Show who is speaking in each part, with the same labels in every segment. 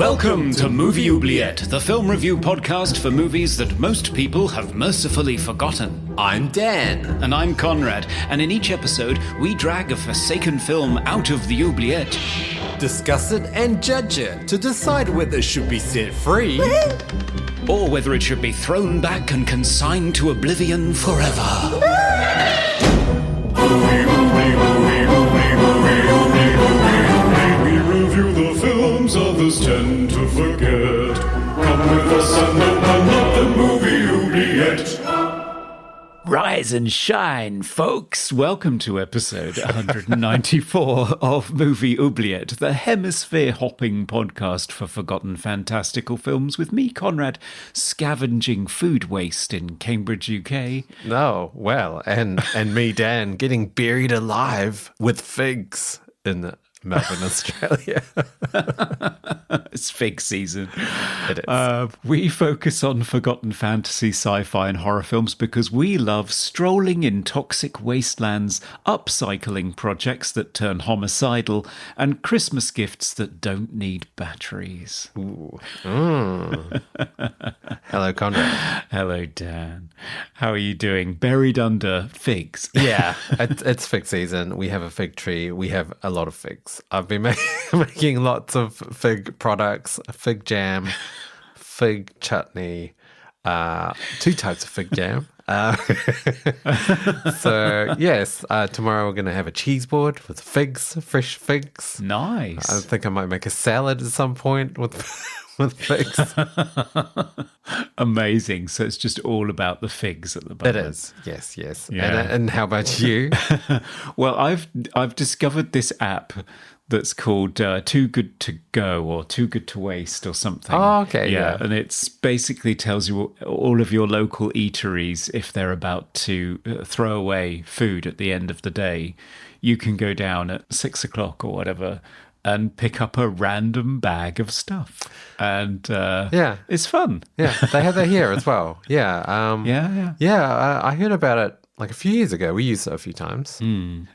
Speaker 1: Welcome to Movie Oubliette, the film review podcast for movies that most people have mercifully forgotten.
Speaker 2: I'm Dan.
Speaker 1: And I'm Conrad, and in each episode, we drag a forsaken film out of the oubliette,
Speaker 2: Discuss it and judge it to decide whether it should be set free
Speaker 1: or whether it should be thrown back and consigned to oblivion forever. We review the films others tend to forget. Come with us and open up the movie oubliette. Rise and shine, folks. Welcome to episode 194 of Movie Oubliette, the hemisphere-hopping podcast for forgotten fantastical films with me, Conrad, scavenging food waste in Cambridge, UK.
Speaker 2: No, well, and me, Dan, getting buried alive with figs in Melbourne, Australia.
Speaker 1: It's fig season.
Speaker 2: It is.
Speaker 1: We focus on forgotten fantasy, sci-fi and horror films because we love strolling in toxic wastelands, upcycling projects that turn homicidal, and Christmas gifts that don't need batteries.
Speaker 2: Ooh. Mm. Hello, Conrad.
Speaker 1: Hello, Dan. How are you doing? Buried under figs.
Speaker 2: Yeah, it's fig season. We have a fig tree. We have a lot of figs. I've been making lots of fig products, fig jam, fig chutney, 2 types of fig jam. So, yes, tomorrow we're going to have a cheese board with figs, fresh figs.
Speaker 1: Nice.
Speaker 2: I think I might make a salad at some point with figs.
Speaker 1: Amazing. So it's just all about the figs at the moment.
Speaker 2: It is. Yes.
Speaker 1: Yeah.
Speaker 2: And how about you?
Speaker 1: Well, I've discovered this app that's called Too Good to Go or Too Good to Waste or something.
Speaker 2: Oh, okay. Yeah.
Speaker 1: And it's basically tells you all of your local eateries, if they're about to throw away food at the end of the day, you can go down at 6 o'clock or whatever and pick up a random bag of stuff. And it's fun.
Speaker 2: Yeah, they have that here as well. Yeah. I heard about it like a few years ago. We used it a few times.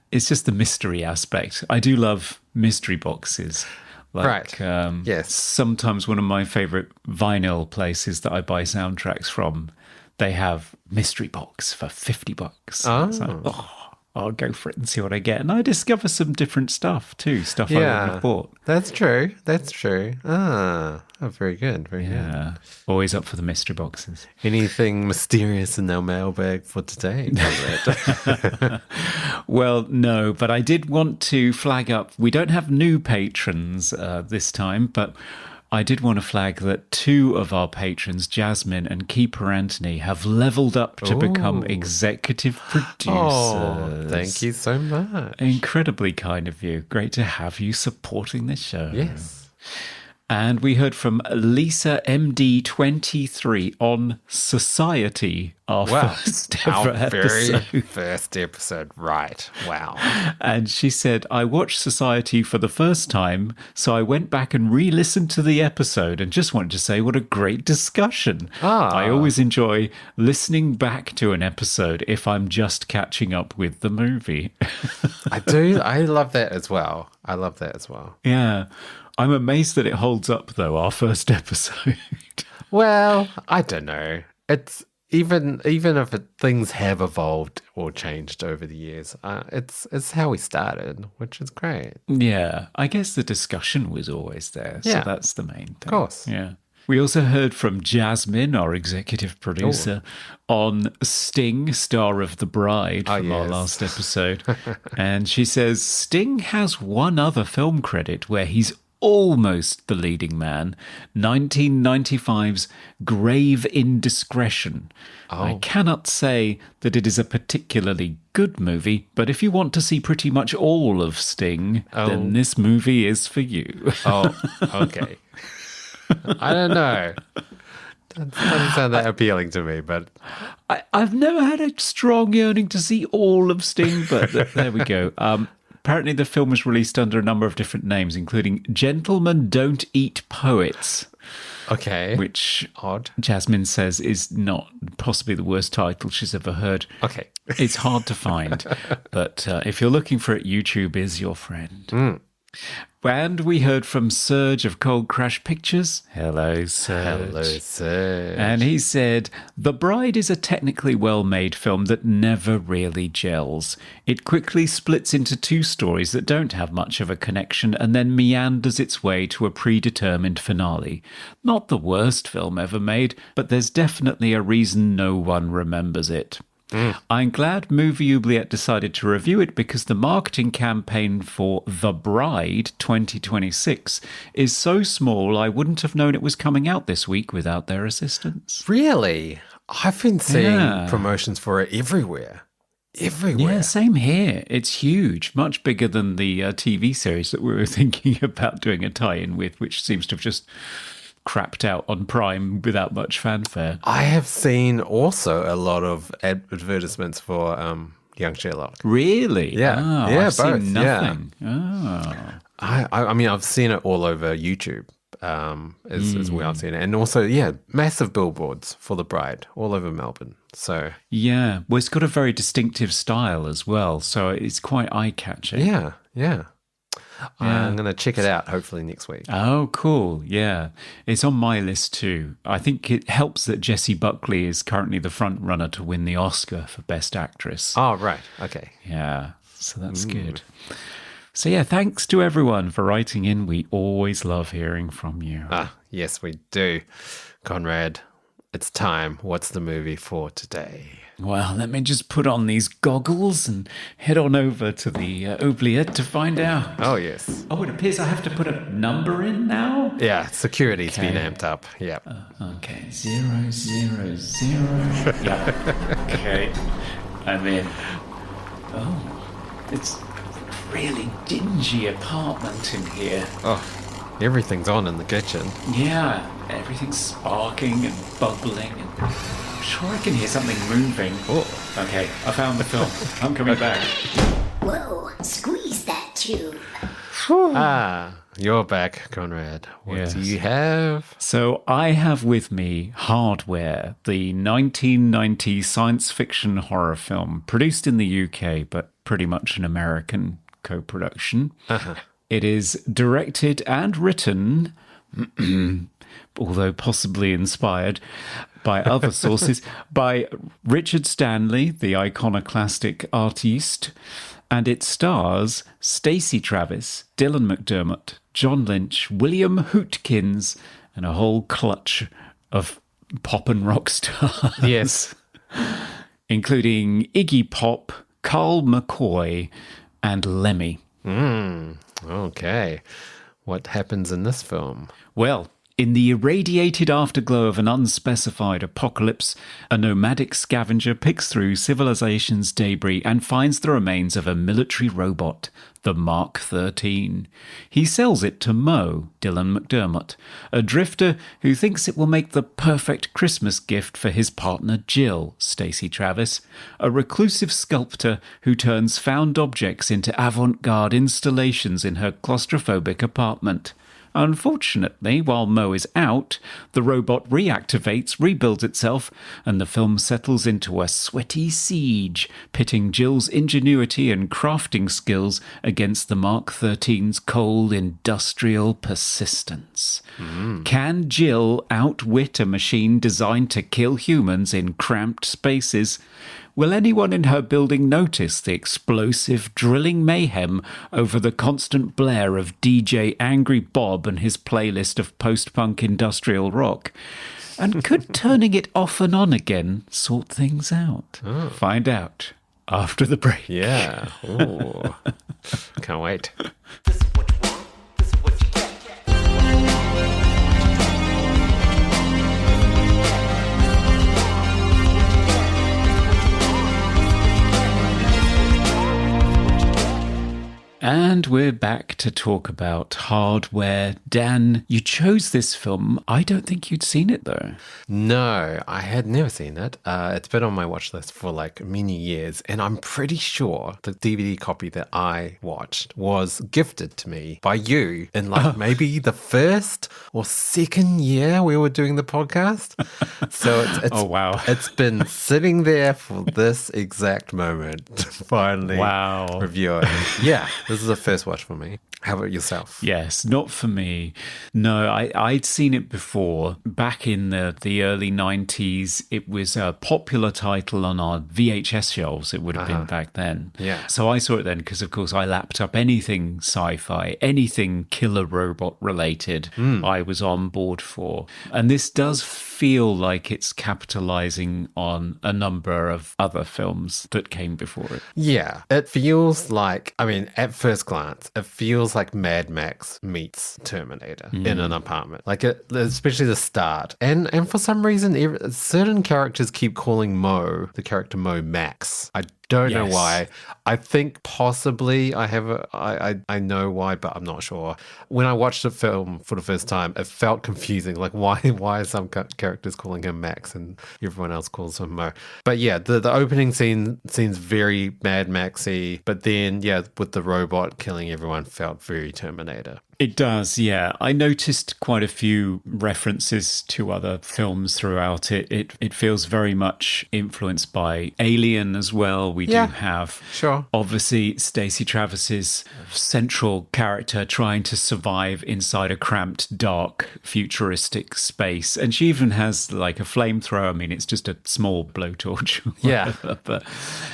Speaker 1: It's just the mystery aspect. I do love mystery boxes. Like,
Speaker 2: right. Yes.
Speaker 1: Sometimes one of my favorite vinyl places that I buy soundtracks from, they have mystery box for $50.
Speaker 2: Oh.
Speaker 1: It's like, I'll go for it and see what I get. And I discover some different stuff too, stuff I wouldn't have bought.
Speaker 2: That's true. Very good. Very good.
Speaker 1: Always up for the mystery boxes.
Speaker 2: Anything mysterious in our mailbag for today?
Speaker 1: Well, no, but I did want to flag up, we don't have new patrons this time, but I did want to flag that 2 of our patrons, Jasmine and Keeper Anthony, have leveled up to become executive producers.
Speaker 2: Oh, thank you so much.
Speaker 1: Incredibly kind of you. Great to have you supporting the show.
Speaker 2: Yes.
Speaker 1: And we heard from Lisa MD23 on Society, our first ever episode.
Speaker 2: Very first episode, right. Wow.
Speaker 1: And she said, I watched Society for the first time, so I went back and re-listened to the episode and just wanted to say what a great discussion. I always enjoy listening back to an episode if I'm just catching up with the movie.
Speaker 2: I do. I love that as well.
Speaker 1: Yeah. I'm amazed that it holds up, though, our first episode.
Speaker 2: Well, I don't know. It's even if things have evolved or changed over the years, it's how we started, which is great.
Speaker 1: Yeah, I guess the discussion was always there, so that's the main thing.
Speaker 2: Of course.
Speaker 1: Yeah. We also heard from Jasmine, our executive producer, on Sting, star of The Bride, from our last episode. And she says, Sting has one other film credit where he's almost the leading man, 1995's Grave Indiscretion. I cannot say that it is a particularly good movie, but if you want to see pretty much all of Sting, then this movie is for you.
Speaker 2: Oh, okay. I don't know. That doesn't sound that appealing to me, but
Speaker 1: I've never had a strong yearning to see all of Sting, but there we go. Apparently the film was released under a number of different names, including Gentlemen Don't Eat Poets.
Speaker 2: Okay.
Speaker 1: Which
Speaker 2: odd.
Speaker 1: Jasmine says is not possibly the worst title she's ever heard.
Speaker 2: Okay.
Speaker 1: It's hard to find, but if you're looking for it, YouTube is your friend. And we heard from Serge of Cold Crash Pictures. Hello, Serge.
Speaker 2: Hello, Serge.
Speaker 1: And he said, The Bride is a technically well-made film that never really gels. It quickly splits into two stories that don't have much of a connection and then meanders its way to a predetermined finale. Not the worst film ever made, but there's definitely a reason no one remembers it. I'm glad Movie Oubliette decided to review it because the marketing campaign for The Bride 2026 is so small I wouldn't have known it was coming out this week without their assistance.
Speaker 2: Really? I've been seeing promotions for it everywhere. Everywhere.
Speaker 1: Yeah, same here. It's huge, much bigger than the TV series that we were thinking about doing a tie-in with, which seems to have just crapped out on Prime without much fanfare.
Speaker 2: I have seen also a lot of advertisements for Young Sherlock.
Speaker 1: Really?
Speaker 2: Yeah.
Speaker 1: Oh,
Speaker 2: yeah,
Speaker 1: I've
Speaker 2: both.
Speaker 1: seen nothing. Yeah.
Speaker 2: Oh. I mean, I've seen it all over YouTube is where I've seen it. And also, massive billboards for The Bride all over Melbourne. So
Speaker 1: yeah, well, it's got a very distinctive style as well, so it's quite eye-catching.
Speaker 2: Yeah. I'm going to check it out hopefully next week.
Speaker 1: Oh, cool. Yeah. It's on my list too. I think it helps that Jessie Buckley is currently the front runner to win the Oscar for Best Actress.
Speaker 2: Oh, right. Okay.
Speaker 1: Yeah. So that's good. So yeah, thanks to everyone for writing in. We always love hearing from you.
Speaker 2: Yes, we do. Conrad, it's time. What's the movie for today?
Speaker 1: Well, let me just put on these goggles and head on over to the Oubliette to find out.
Speaker 2: Oh, yes.
Speaker 1: Oh, it appears I have to put a number in now?
Speaker 2: Yeah, security's been amped up. Yeah.
Speaker 1: Okay, 000. Yeah. Okay. I'm in. Oh, it's a really dingy apartment in here.
Speaker 2: Oh, everything's on in the kitchen.
Speaker 1: Yeah, everything's sparking and bubbling and... I'm sure I can hear something moving.
Speaker 2: Oh.
Speaker 1: Okay, I found the film. I'm coming back.
Speaker 3: Whoa, squeeze that tube.
Speaker 2: You're back, Conrad. What do you have?
Speaker 1: So I have with me Hardware, the 1990 science fiction horror film produced in the UK, but pretty much an American co-production. It is directed and written, although possibly inspired by other sources, by Richard Stanley, the iconoclastic artiste, and it stars Stacey Travis, Dylan McDermott, John Lynch, William Hootkins, and a whole clutch of pop and rock stars.
Speaker 2: Yes.
Speaker 1: Including Iggy Pop, Carl McCoy, and Lemmy.
Speaker 2: Okay. What happens in this film?
Speaker 1: Well, in the irradiated afterglow of an unspecified apocalypse, a nomadic scavenger picks through civilization's debris and finds the remains of a military robot, the Mark 13. He sells it to Mo, Dylan McDermott, a drifter who thinks it will make the perfect Christmas gift for his partner Jill, Stacey Travis, a reclusive sculptor who turns found objects into avant-garde installations in her claustrophobic apartment. Unfortunately, while Mo is out, the robot reactivates, rebuilds itself, and the film settles into a sweaty siege, pitting Jill's ingenuity and crafting skills against the Mark 13's cold industrial persistence. Can Jill outwit a machine designed to kill humans in cramped spaces? Will anyone in her building notice the explosive, drilling mayhem over the constant blare of DJ Angry Bob and his playlist of post-punk industrial rock? And could turning it off and on again sort things out? Find out after the break.
Speaker 2: Yeah. Ooh. Can't wait.
Speaker 4: This is what you want. This is what you get.
Speaker 1: And we're back to talk about Hardware. Dan, you chose this film. I don't think you'd seen it, though.
Speaker 2: No, I had never seen it. It's been on my watch list for like many years, and I'm pretty sure the DVD copy that I watched was gifted to me by you in like maybe the first or second year we were doing the podcast. So it's
Speaker 1: Oh, wow.
Speaker 2: It's been sitting there for this exact moment to finally review it. Yeah. This is a first watch for me. How about yourself?
Speaker 1: Yes, not for me. No, I'd seen it before. Back in the early 90s, it was a popular title on our VHS shelves. It would have been back then.
Speaker 2: Yeah.
Speaker 1: So I saw it then because, of course, I lapped up anything sci-fi, anything killer robot related I was on board for. And this does feel like it's capitalizing on a number of other films that came before it.
Speaker 2: Yeah, it feels like, I mean, at first glance, it feels like Mad Max meets Terminator in an apartment. Like, especially the start. And for some reason, certain characters keep calling the character Mo, Max. I don't know why. I think possibly I know why, but I'm not sure. When I watched the film for the first time, it felt confusing. Like, why are some characters calling him Max and everyone else calls him Mo? But yeah, the opening scene seems very Mad Maxy, but then with the robot killing everyone felt very Terminator.
Speaker 1: It does, yeah. I noticed quite a few references to other films throughout it. It feels very much influenced by Alien as well. We do have, obviously, Stacey Travis's central character trying to survive inside a cramped, dark, futuristic space. And she even has like a flamethrower. I mean, it's just a small blowtorch. But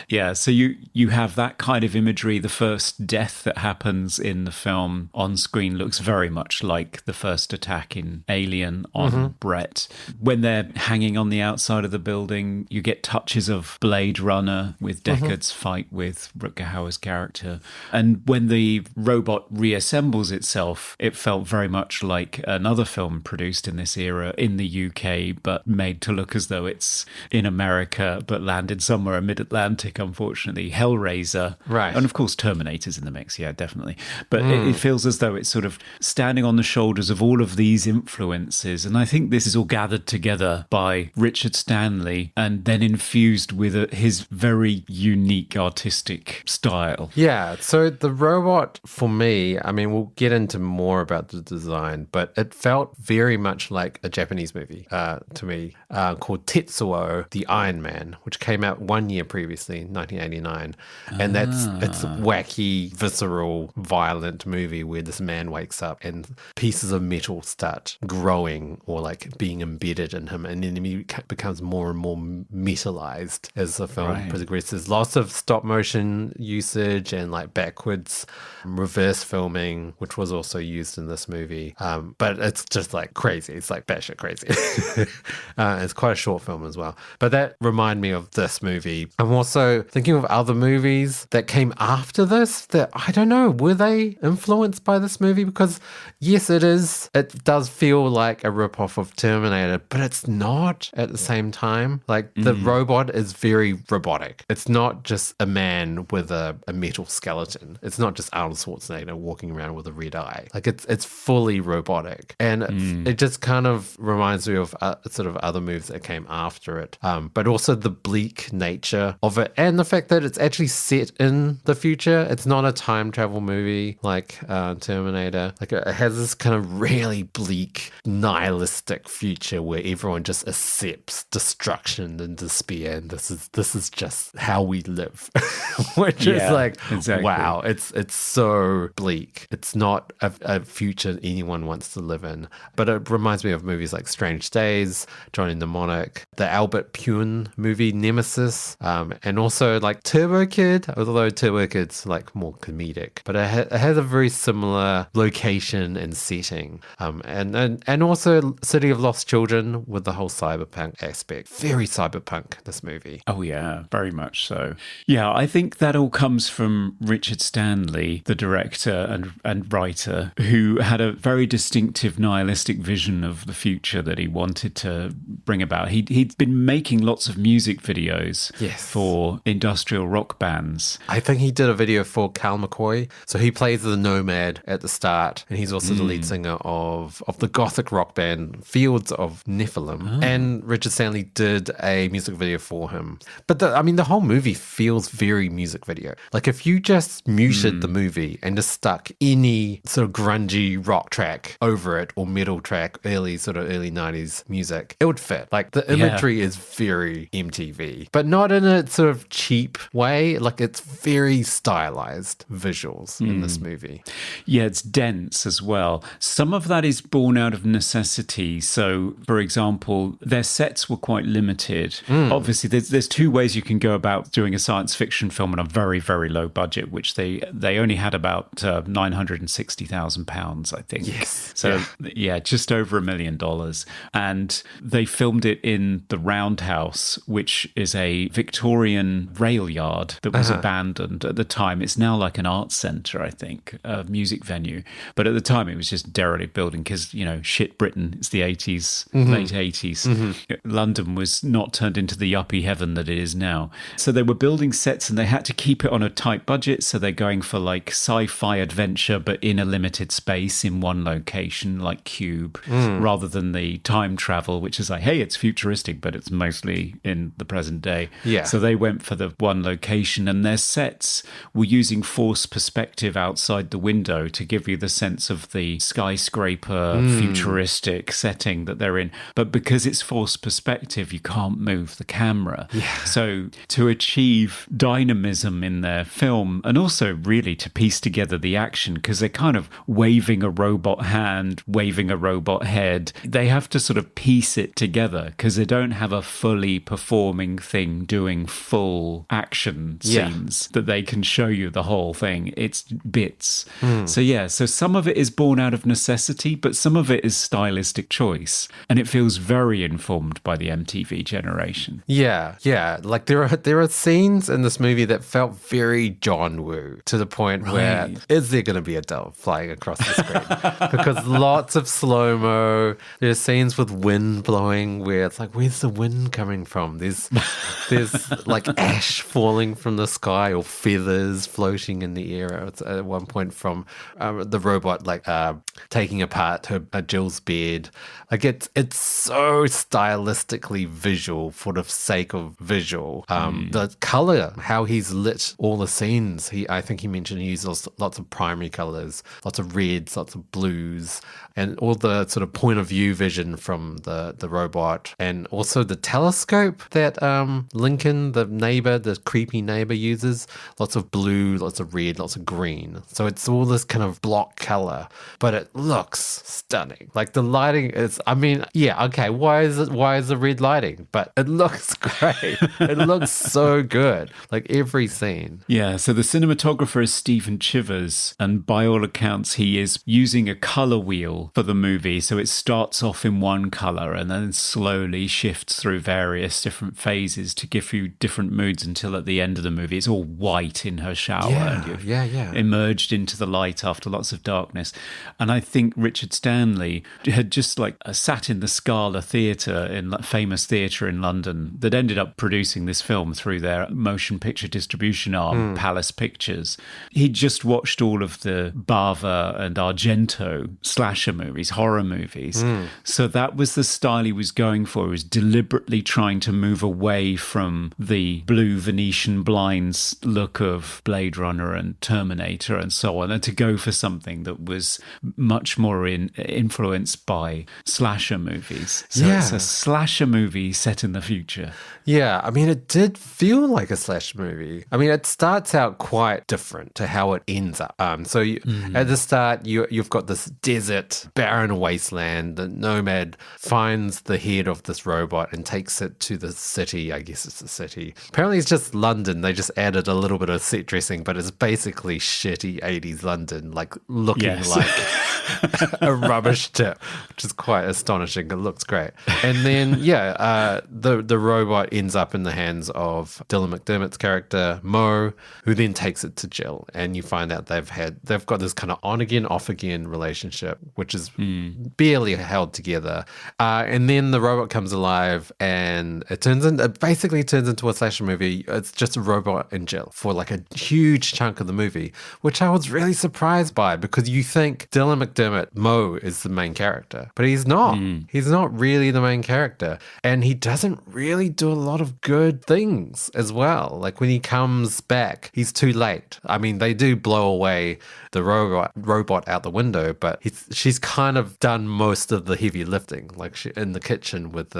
Speaker 1: yeah, so you have that kind of imagery. The first death that happens in the film on screen looks very much like the first attack in Alien on Brett. When they're hanging on the outside of the building, you get touches of Blade Runner with Deckard's fight with Rutger Hauer's character. And when the robot reassembles itself, it felt very much like another film produced in this era in the UK, but made to look as though it's in America, but landed somewhere mid-Atlantic, unfortunately. Hellraiser.
Speaker 2: Right.
Speaker 1: And of course, Terminator's in the mix, yeah, definitely. But it feels as though it's sort of standing on the shoulders of all of these influences. And I think this is all gathered together by Richard Stanley and then infused with his very unique artistic style.
Speaker 2: Yeah, so the robot, for me, I mean, we'll get into more about the design, but it felt very much like a Japanese movie to me called Tetsuo, the Iron Man, which came out 1 year previously, 1989. And it's a wacky, visceral, violent movie where this man wakes up and pieces of metal start growing or like being embedded in him, and then he becomes more and more metalized as the film progresses. Lots of stop motion usage and like backwards reverse filming, which was also used in this movie. But it's just like crazy. It's like batshit crazy. It's quite a short film as well. But that reminded me of this movie. I'm also thinking of other movies that came after this that I don't know, were they influenced by this movie? Because yes, it is. It does feel like a ripoff of Terminator, but it's not at the same time. Like the robot is very robotic. It's not just a man with a metal skeleton. It's not just Arnold Schwarzenegger walking around with a red eye. Like it's fully robotic. And it just kind of reminds me of sort of other movies that came after it. But also the bleak nature of it and the fact that it's actually set in the future. It's not a time travel movie like Terminator. Like it has this kind of really bleak, nihilistic future where everyone just accepts destruction and despair, and this is just how we live, which is like, wow, it's so bleak. It's not a future anyone wants to live in. But it reminds me of movies like Strange Days, Johnny Mnemonic, the Albert Pune movie Nemesis, and also like Turbo Kid, although Turbo Kid's like more comedic, but it has a very similar location and setting, and also City of Lost Children with the whole cyberpunk aspect. Very cyberpunk, this movie.
Speaker 1: Oh yeah, very much so. Yeah, I think that all comes from Richard Stanley, the director and writer, who had a very distinctive nihilistic vision of the future that he wanted to bring about. He'd been making lots of music videos for industrial rock bands.
Speaker 2: I think he did a video for Cal McCoy. So he plays the Nomad at the start start, and he's also the lead singer of the gothic rock band Fields of Nephilim. And Richard Stanley did a music video for him. But the whole movie feels very music video. Like if you just muted the movie and just stuck any sort of grungy rock track over it, or metal track, early 90s music, it would fit. Like the imagery is very MTV, but not in a sort of cheap way. Like it's very stylized visuals in this movie.
Speaker 1: Yeah, it's dense as well. Some of that is born out of necessity. So, for example, their sets were quite limited. Obviously, there's two ways you can go about doing a science fiction film on a very, very low budget, which they only had about £960,000, I think.
Speaker 2: Yes.
Speaker 1: So, yeah, just over $1 million. And they filmed it in the Roundhouse, which is a Victorian rail yard that was abandoned at the time. It's now like an arts centre, I think, a music venue. But at the time, it was just a derelict building because, shit Britain, it's the 80s, late 80s. London was not turned into the yuppie heaven that it is now. So they were building sets and they had to keep it on a tight budget. So they're going for like sci-fi adventure, but in a limited space in one location, like Cube, rather than the time travel, which is like, hey, it's futuristic, but it's mostly in the present day.
Speaker 2: Yeah.
Speaker 1: So they went for the one location, and their sets were using forced perspective outside the window to give you the sense of the skyscraper futuristic setting that they're in. But because it's forced perspective, you can't move the camera.
Speaker 2: Yeah.
Speaker 1: So to achieve dynamism in their film, and also really to piece together the action, because they're kind of waving a robot hand, waving a robot head, they have to sort of piece it together because they don't have a fully performing thing doing full action scenes that they can show you the whole thing. It's bits. So some of it is born out of necessity, but some of it is stylistic choice, and it feels very informed by the MTV generation.
Speaker 2: Yeah. Like there are scenes in this movie that felt very John Woo, to the point where is there going to be a dove flying across the screen? Because lots of slow-mo. There's scenes with wind blowing where it's like, where's the wind coming from? There's like ash falling from the sky or feathers floating in the air. It's at one point from the robot taking apart Jill's bed. Like it's so stylistically visual for the sake of visual. The color, how he's lit all the scenes. I think he mentioned he uses lots of primary colors, lots of reds, lots of blues, and all the sort of point of view vision from the robot, and also the telescope that Lincoln, the creepy neighbor, uses. Lots of blue, lots of red, lots of green. So it's all this kind of block color, but it looks stunning. Like the lighting is, why is the red lighting? But it looks great. It looks so good. Like every scene.
Speaker 1: Yeah, so the cinematographer is Stephen Chivers, and by all accounts, he is using a color wheel for the movie. So it starts off in one color and then slowly shifts through various different phases to give you different moods until at the end of the movie, it's all white in her shower and you've emerged into the light after lots of darkness. And I think Richard Stanley had just sat in the Scala Theatre, famous theatre in London, that ended up producing this film through their motion picture distribution arm, Palace Pictures. He'd just watched all of the Bava and Argento slasher movies, horror movies. So that was the style he was going for. He was deliberately trying to move away from the blue Venetian blinds look of Blade Runner and Terminator and so on, and to go for something that was much more influenced by slasher movies. So it's a slasher movie set in the future.
Speaker 2: Yeah, I mean, it did feel like a slash movie. I mean, it starts out quite different to how it ends up. At the start, you've got this desert, barren wasteland. The nomad finds the head of this robot and takes it to the city. I guess it's the city. Apparently, it's just London. They just added a little bit of set dressing, but it's basically shitty 80s London, looking like a rubbish tip, which is quite astonishing. It looks great. And then, the robot ends up in the hands of Dylan McDermott's character, Mo, who then takes it to Jill. And you find out they've got this kind of on-again, off-again relationship, which is barely held together. And then the robot comes alive and it basically turns into a slasher movie. It's just a robot and Jill for like a huge chunk of the movie, which I was really surprised by because you think Dylan McDermott, Mo, is the main character, but he's not. He's not really the main character. And he doesn't really do a lot of good things as well. Like when he comes back, he's too late. I mean, they do blow away the robot out the window, but she's kind of done most of the heavy lifting, like in the kitchen with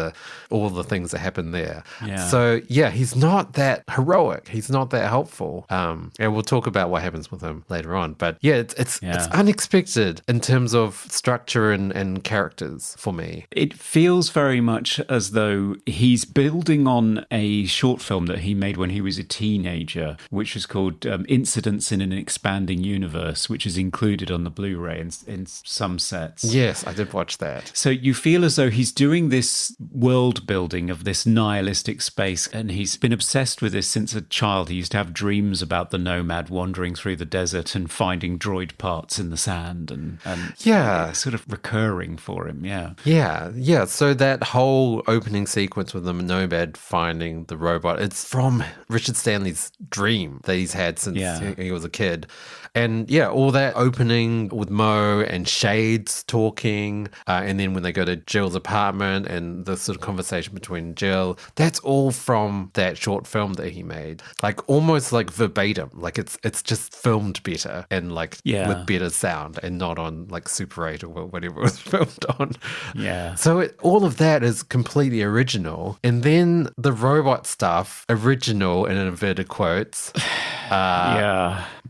Speaker 2: all the things that happen there.
Speaker 1: Yeah.
Speaker 2: So he's not that heroic. He's not that helpful. And we'll talk about what happens with him later on. But it's unexpected in terms of structure and characters for me.
Speaker 1: It feels very much as though he's building on a short film that he made when he was a teenager, which was called Incidents in an Expanding Universe, which is included on the Blu-ray in some sets.
Speaker 2: Yes, I did watch that.
Speaker 1: So you feel as though he's doing this world building of this nihilistic space, and he's been obsessed with this since a child. He used to have dreams about the nomad wandering through the desert and finding droid parts in the sand, and it's sort of recurring for him.
Speaker 2: Yeah. So that whole opening sequence with the nomad finding the robot, it's from Richard Stanley's dream that he's had since he was a kid. And all that opening with Mo and Shades talking, and then when they go to Jill's apartment and the sort of conversation between Jill, that's all from that short film that he made. Like almost like verbatim, like it's just filmed better and like with better sound and not on like Super 8 or whatever it was filmed on.
Speaker 1: Yeah.
Speaker 2: So all of that is completely original. And then the robot stuff, original in inverted quotes.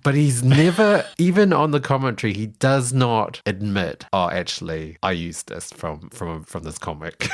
Speaker 2: But he's never, even on the commentary, he does not admit, oh, actually, I used this from this comic.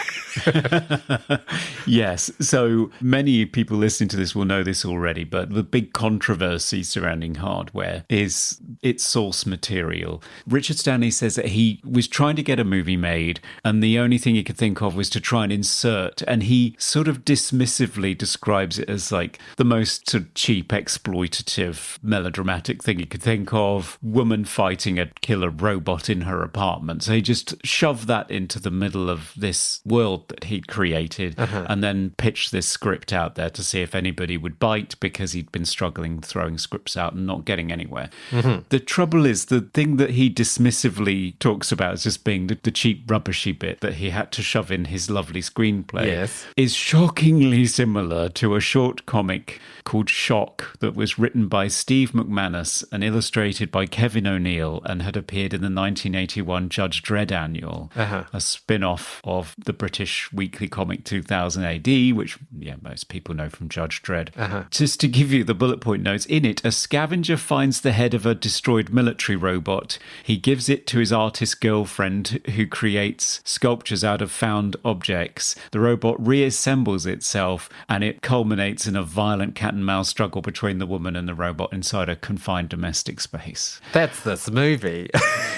Speaker 1: Yes. So many people listening to this will know this already, but the big controversy surrounding Hardware is its source material. Richard Stanley says that he was trying to get a movie made, and the only thing he could think of was to try and insert, and he sort of dismissively describes it as like the most sort of cheap, exploitative, melodramatic thing you could think of, woman fighting a killer robot in her apartment. So he just shoved that into the middle of this world that he'd created and then pitched this script out there to see if anybody would bite, because he'd been struggling throwing scripts out and not getting anywhere. The trouble is, the thing that he dismissively talks about as just being the cheap rubbishy bit that he had to shove in his lovely screenplay is shockingly similar to a short comic called Shock that was written by Steve McManus and illustrated by Kevin O'Neill and had appeared in the 1981 Judge Dredd annual, a spin-off of the British weekly comic 2000 AD, which most people know from Judge Dredd. Just to give you the bullet point notes, in it, a scavenger finds the head of a destroyed military robot. He gives it to his artist girlfriend, who creates sculptures out of found objects. The robot reassembles itself, and it culminates in a violent cat and mouse struggle between the woman and the robot inside a confined domestic space.
Speaker 2: That's this movie.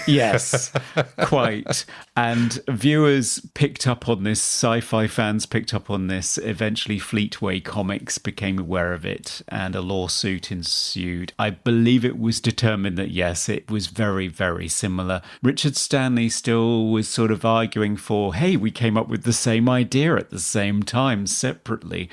Speaker 1: Yes, quite. And viewers picked up on this, sci-fi fans picked up on this. Eventually, Fleetway Comics became aware of it, and a lawsuit ensued. I believe it was determined that, yes, it was very, very similar. Richard Stanley still was sort of arguing for, hey, we came up with the same idea at the same time, separately.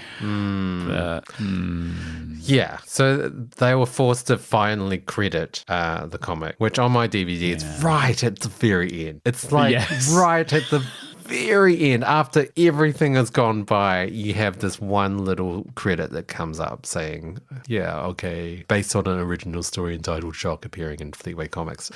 Speaker 2: Yeah, so they were forced to finally credit the comic, which on my DVD, it's right at the very end. It's like right at the very end, after everything has gone by, you have this one little credit that comes up saying, based on an original story entitled Shock appearing in Fleetway Comics,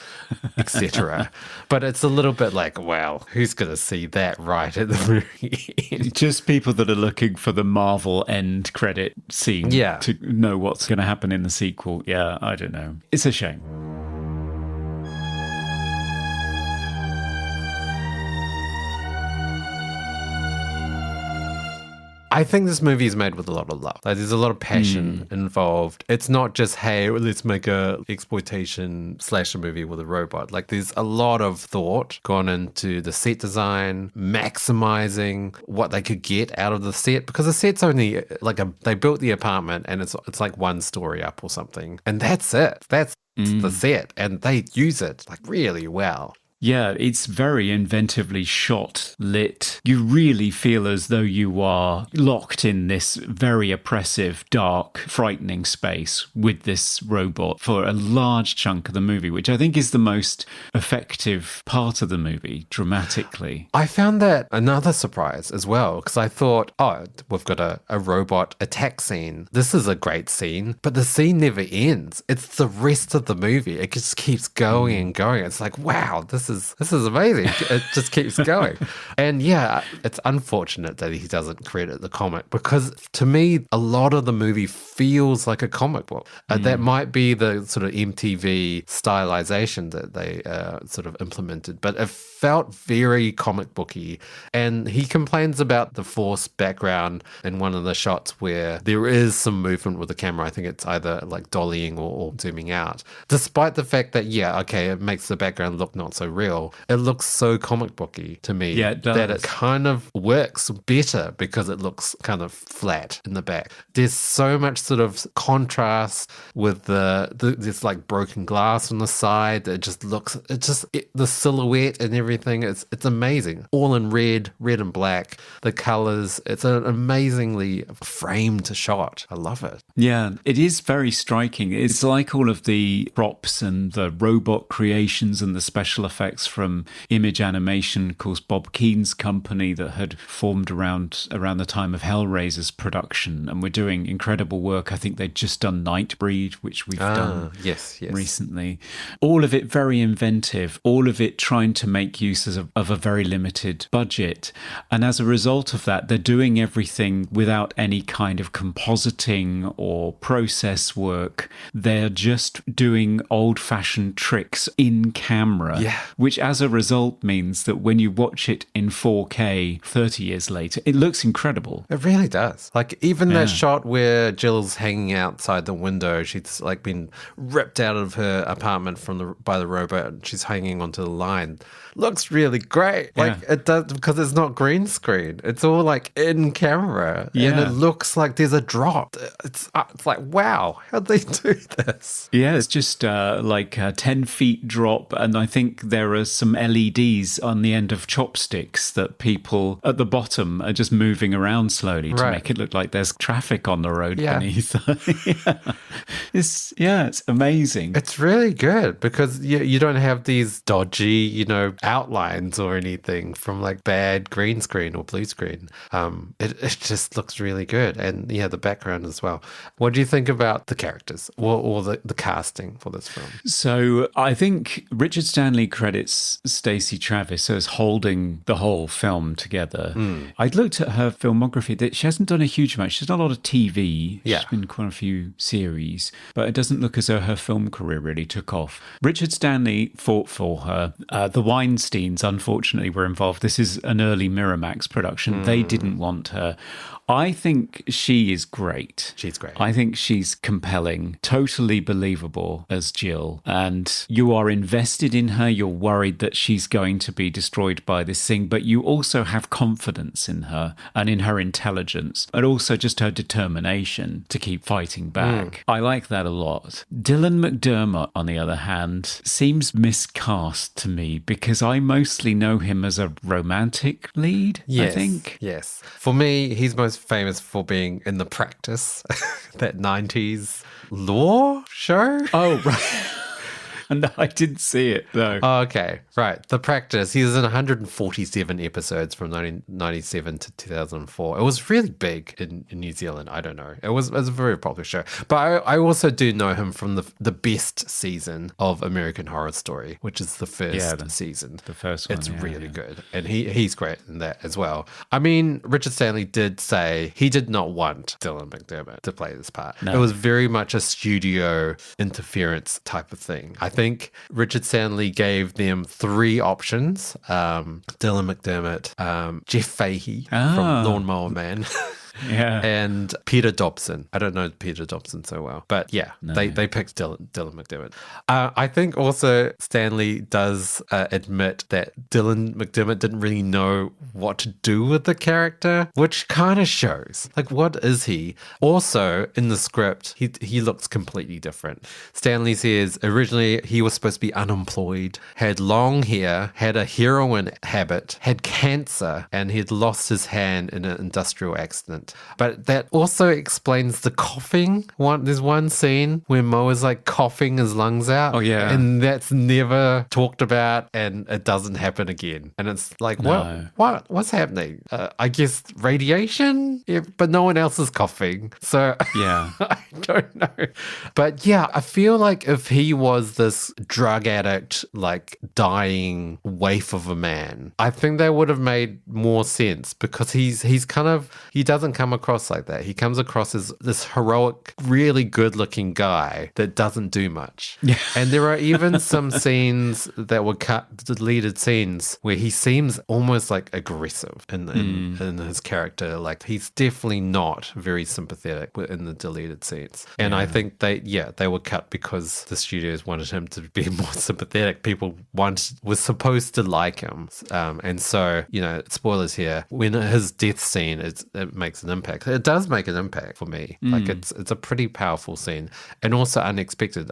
Speaker 2: etc. But it's a little bit like, well, who's going to see that right at the very end?
Speaker 1: Just people that are looking for the Marvel end credit scene to know what's going to happen in the sequel. Yeah, I don't know. It's a shame.
Speaker 2: I think this movie is made with a lot of love. Like, there's a lot of passion involved. It's not just, hey, let's make a exploitation slasher movie with a robot. Like, there's a lot of thought gone into the set design, maximizing what they could get out of the set, because the set's only like they built the apartment and it's like one story up or something, and that's it. That's the set, and they use it like really well.
Speaker 1: Yeah, it's very inventively shot, lit. You really feel as though you are locked in this very oppressive, dark, frightening space with this robot for a large chunk of the movie, which I think is the most effective part of the movie, dramatically.
Speaker 2: I found that another surprise as well, because I thought, oh, we've got a robot attack scene. This is a great scene, but the scene never ends. It's the rest of the movie. It just keeps going and going. It's like, wow, this is amazing. It just keeps going. And yeah, it's unfortunate that he doesn't credit the comic, because to me, a lot of the movie feels like a comic book. That might be the sort of MTV stylization that they sort of implemented, but it felt very comic booky. And he complains about the forced background in one of the shots where there is some movement with the camera. I think it's either like dollying or zooming out, despite the fact that, yeah, okay, it makes the background look not so real. It looks so comic booky to me that it kind of works better because it looks kind of flat in the back. There's so much sort of contrast with this like broken glass on the side. It just looks, the silhouette and everything, it's amazing. All in red and black, the colors, it's an amazingly framed shot. I love it.
Speaker 1: Yeah, it is very striking. It's like all of the props and the robot creations and the special effects from Image Animation, of course, Bob Keane's company that had formed around the time of Hellraiser's production, and were doing incredible work. I think they'd just done Nightbreed, which we've done recently. All of it very inventive, all of it trying to make use of a very limited budget. And as a result of that, they're doing everything without any kind of compositing or process work. They're just doing old-fashioned tricks in camera, which as a result means that when you watch it in 4K 30 years later, it looks incredible.
Speaker 2: It really does. Like, even that shot where Jill's hanging outside the window, she's like been ripped out of her apartment by the robot, and she's hanging onto the line, looks really great. Like, it does, because it's not green screen. It's all like in camera. And it looks like there's a drop. It's like, wow, how'd they do this?
Speaker 1: Yeah, it's just like a 10 feet drop, and I think there are some LEDs on the end of chopsticks that people at the bottom are just moving around slowly to make it look like there's traffic on the road beneath. It's amazing.
Speaker 2: It's really good, because you don't have these dodgy, outlines or anything from like bad green screen or blue screen. It just looks really good. And the background as well. What do you think about the characters or the casting for this film?
Speaker 1: So I think Richard Stanley credits Stacey Travis as holding the whole film together. I'd looked at her filmography. That she hasn't done a huge amount. She's done a lot of TV. She's been in quite a few series, but it doesn't look as though her film career really took off. Richard Stanley fought for her. The Weinsteins, unfortunately, were involved. This is an early Miramax production. They didn't want her. I think she is great.
Speaker 2: She's great.
Speaker 1: I think she's compelling, totally believable as Jill. And you are invested in her. You're worried that she's going to be destroyed by this thing, but you also have confidence in her and in her intelligence, and also just her determination to keep fighting back. I like that a lot. Dylan McDermott, on the other hand, seems miscast to me, because I mostly know him as a romantic lead, I think.
Speaker 2: Yes. For me, he's most famous for being in The Practice, that 90s law show.
Speaker 1: Oh, right. No, I didn't see it, though.
Speaker 2: Oh, okay, right. The Practice. He was in 147 episodes from 1997 to 2004. It was really big in New Zealand. I don't know. It was a very popular show. But I also do know him from the best season of American Horror Story, which is the first season.
Speaker 1: The first one.
Speaker 2: It's really good. And he's great in that as well. I mean, Richard Stanley did say he did not want Dylan McDermott to play this part. No. It was very much a studio interference type of thing. I think Richard Stanley gave them 3 options. Dylan McDermott, Jeff Fahey from Lawnmower Man,
Speaker 1: Yeah.
Speaker 2: and Peter Dobson. I don't know Peter Dobson so well, but yeah, they picked Dylan McDermott. I think also Stanley does admit that Dylan McDermott didn't really know what to do with the character, which kind of shows. Like, what is he? Also, in the script, he looks completely different. Stanley says originally he was supposed to be unemployed, had long hair, had a heroin habit, had cancer, and he'd lost his hand in an industrial accident. But that also explains the coughing. There's one scene where Mo is like coughing his lungs out.
Speaker 1: Oh, yeah.
Speaker 2: And that's never talked about, and it doesn't happen again. And it's like,
Speaker 1: No.
Speaker 2: what's happening? I guess radiation? Yeah, but no one else is coughing. So
Speaker 1: Yeah.
Speaker 2: I don't know. But yeah, I feel like if he was this drug addict, like dying waif of a man, I think that would have made more sense, because he's kind of, he doesn't come across like that. He comes across as this heroic, really good looking guy that doesn't do much.
Speaker 1: Yeah.
Speaker 2: And there are even some scenes that were cut, deleted scenes, where he seems almost like aggressive in his character. Like, he's definitely not very sympathetic in the deleted scenes. And I think they were cut because the studios wanted him to be more sympathetic. People was supposed to like him. And so, spoilers here, when his death scene, it makes an impact. It does make an impact for me. Like, it's a pretty powerful scene, and also unexpected.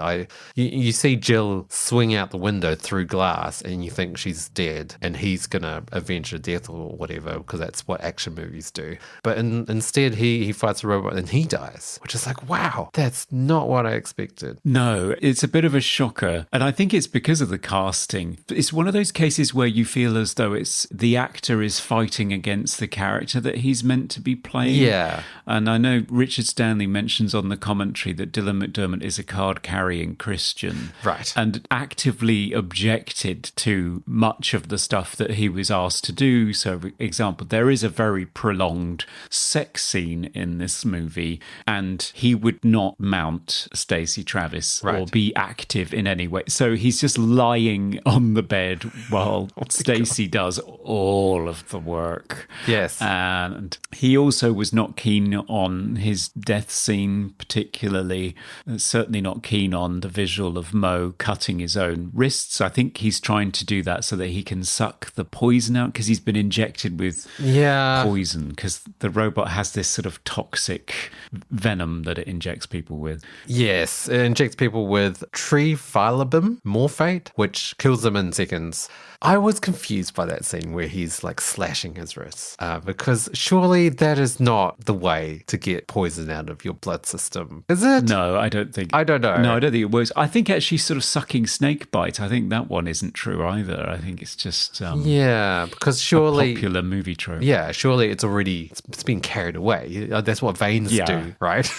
Speaker 2: You see Jill swing out the window through glass, and you think she's dead, and he's gonna avenge her death or whatever, because that's what action movies do. But instead, he fights a robot and he dies, which is like, wow, that's not what I expected.
Speaker 1: No, it's a bit of a shocker. And I think it's because of the casting. It's one of those cases where you feel as though it's the actor is fighting against the character that he's meant to be playing.
Speaker 2: Yeah.
Speaker 1: And I know Richard Stanley mentions on the commentary that Dylan McDermott is a card-carrying Christian.
Speaker 2: Right.
Speaker 1: And actively objected to much of the stuff that he was asked to do. So, for example, there is a very prolonged sex scene in this movie, and he would not mount Stacey Travis or be active in any way. So he's just lying on the bed while Stacey does all of the work.
Speaker 2: Yes.
Speaker 1: And he also was not keen on his death scene particularly, certainly not keen on the visual of Mo cutting his own wrists. I think he's trying to do that so that he can suck the poison out, because he's been injected with poison, because the robot has this sort of toxic venom that it injects people with.
Speaker 2: Yes, it injects people with trifalibin morphate, which kills them in seconds. I was confused by that scene where he's like slashing his wrists, because surely that is not the way to get poison out of your blood system, is it?
Speaker 1: No, I don't think.
Speaker 2: I don't know.
Speaker 1: No, I don't think it works. I think actually sort of sucking snake bite, I think that one isn't true either. I think it's just
Speaker 2: because surely
Speaker 1: a popular movie trope.
Speaker 2: Yeah, surely it's been carried away. That's what veins do, right?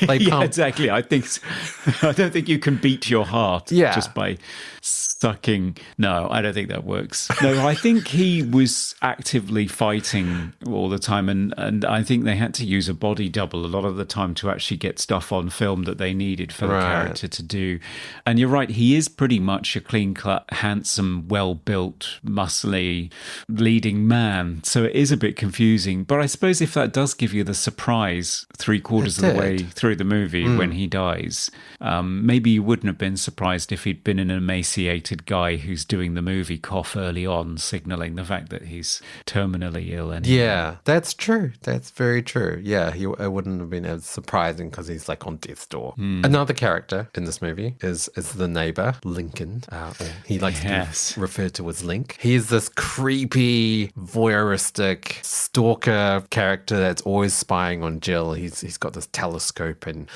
Speaker 1: Yeah, exactly. I don't think you can beat your heart just by sucking. No, I don't think that works. No, I think he was actively fighting all the time, and I think they had to use a body double a lot of the time to actually get stuff on film that they needed for the character to do. And you're right, he is pretty much a clean-cut, handsome, well-built, muscly leading man. So it is a bit confusing. But I suppose if that does give you the surprise 3/4 of the way through the movie when he dies, maybe you wouldn't have been surprised if he'd been an emaciated guy who's doing the movie cough early on, signalling the fact that he's terminally ill. Anyway.
Speaker 2: Yeah, that's true. That's very true. Yeah, it wouldn't have been as surprising because he's like on death's door. Another character in this movie is the neighbor, Lincoln. Or he likes to be referred to as Link. He's this creepy, voyeuristic stalker character that's always spying on Jill. He's got this telescope, and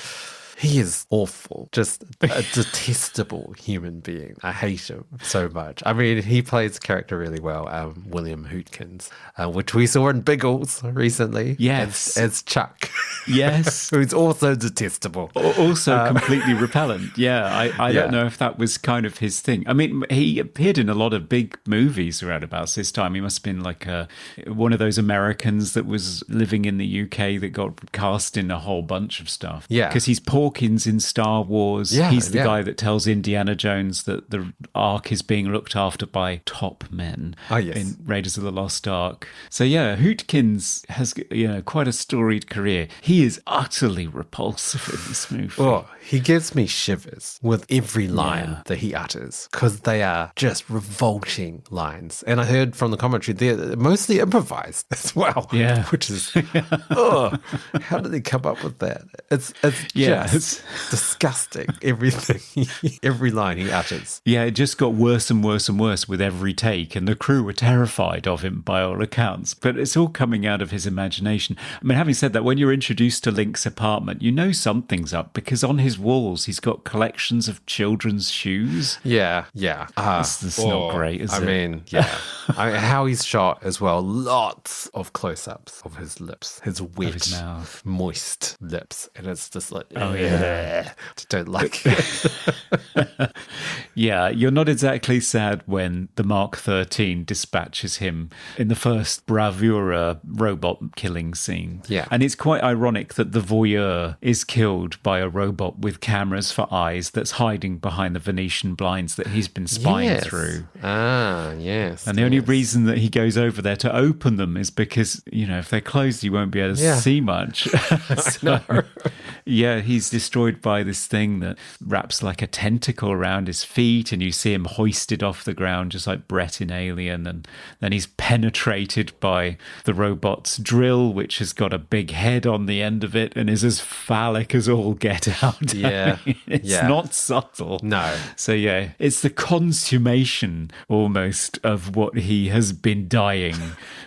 Speaker 2: he is awful, just a detestable human being. I hate him so much. I mean, he plays the character really well, William Hootkins, which we saw in Biggles recently.
Speaker 1: Yes.
Speaker 2: As Chuck.
Speaker 1: Yes.
Speaker 2: Who's also detestable.
Speaker 1: Also completely repellent. Yeah, I don't know if that was kind of his thing. I mean, he appeared in a lot of big movies around about this time. He must have been like one of those Americans that was living in the UK that got cast in a whole bunch of stuff.
Speaker 2: Yeah.
Speaker 1: Because he's Porky Dawkins in Star Wars.
Speaker 2: Yeah,
Speaker 1: He's the
Speaker 2: yeah.
Speaker 1: guy that tells Indiana Jones that the Ark is being looked after by top men
Speaker 2: yes.
Speaker 1: in Raiders of the Lost Ark. So yeah, Hootkins has quite a storied career. He is utterly repulsive in this movie.
Speaker 2: Oh, he gives me shivers with every line that he utters because they are just revolting lines. And I heard from the commentary they're mostly improvised as well.
Speaker 1: Yeah.
Speaker 2: Which is, oh, how did they come up with that? It's just disgusting, everything, every line he utters.
Speaker 1: Yeah, it just got worse and worse and worse with every take, and the crew were terrified of him by all accounts. But it's all coming out of his imagination. I mean, having said that, when you're introduced to Link's apartment, you know something's up because on his walls he's got collections of children's shoes.
Speaker 2: Yeah.
Speaker 1: It's not great, is it?
Speaker 2: I mean, how he's shot as well. Lots of close-ups of his lips, his wet,
Speaker 1: his mouth.
Speaker 2: moist lips, and it's just like, don't like it.
Speaker 1: Yeah, you're not exactly sad when the Mark 13 dispatches him in the first bravura robot killing scene.
Speaker 2: Yeah.
Speaker 1: And it's quite ironic that the voyeur is killed by a robot with cameras for eyes that's hiding behind the Venetian blinds that he's been spying through.
Speaker 2: Ah, yes.
Speaker 1: And the only reason that he goes over there to open them is because, if they're closed, you won't be able to see much. Yeah, he's destroyed by this thing that wraps like a tentacle around his feet, and you see him hoisted off the ground just like Brett in Alien, and then he's penetrated by the robot's drill, which has got a big head on the end of it and is as phallic as all get out.
Speaker 2: Yeah.
Speaker 1: I mean, it's not subtle.
Speaker 2: No.
Speaker 1: So yeah, it's the consummation almost of what he has been dying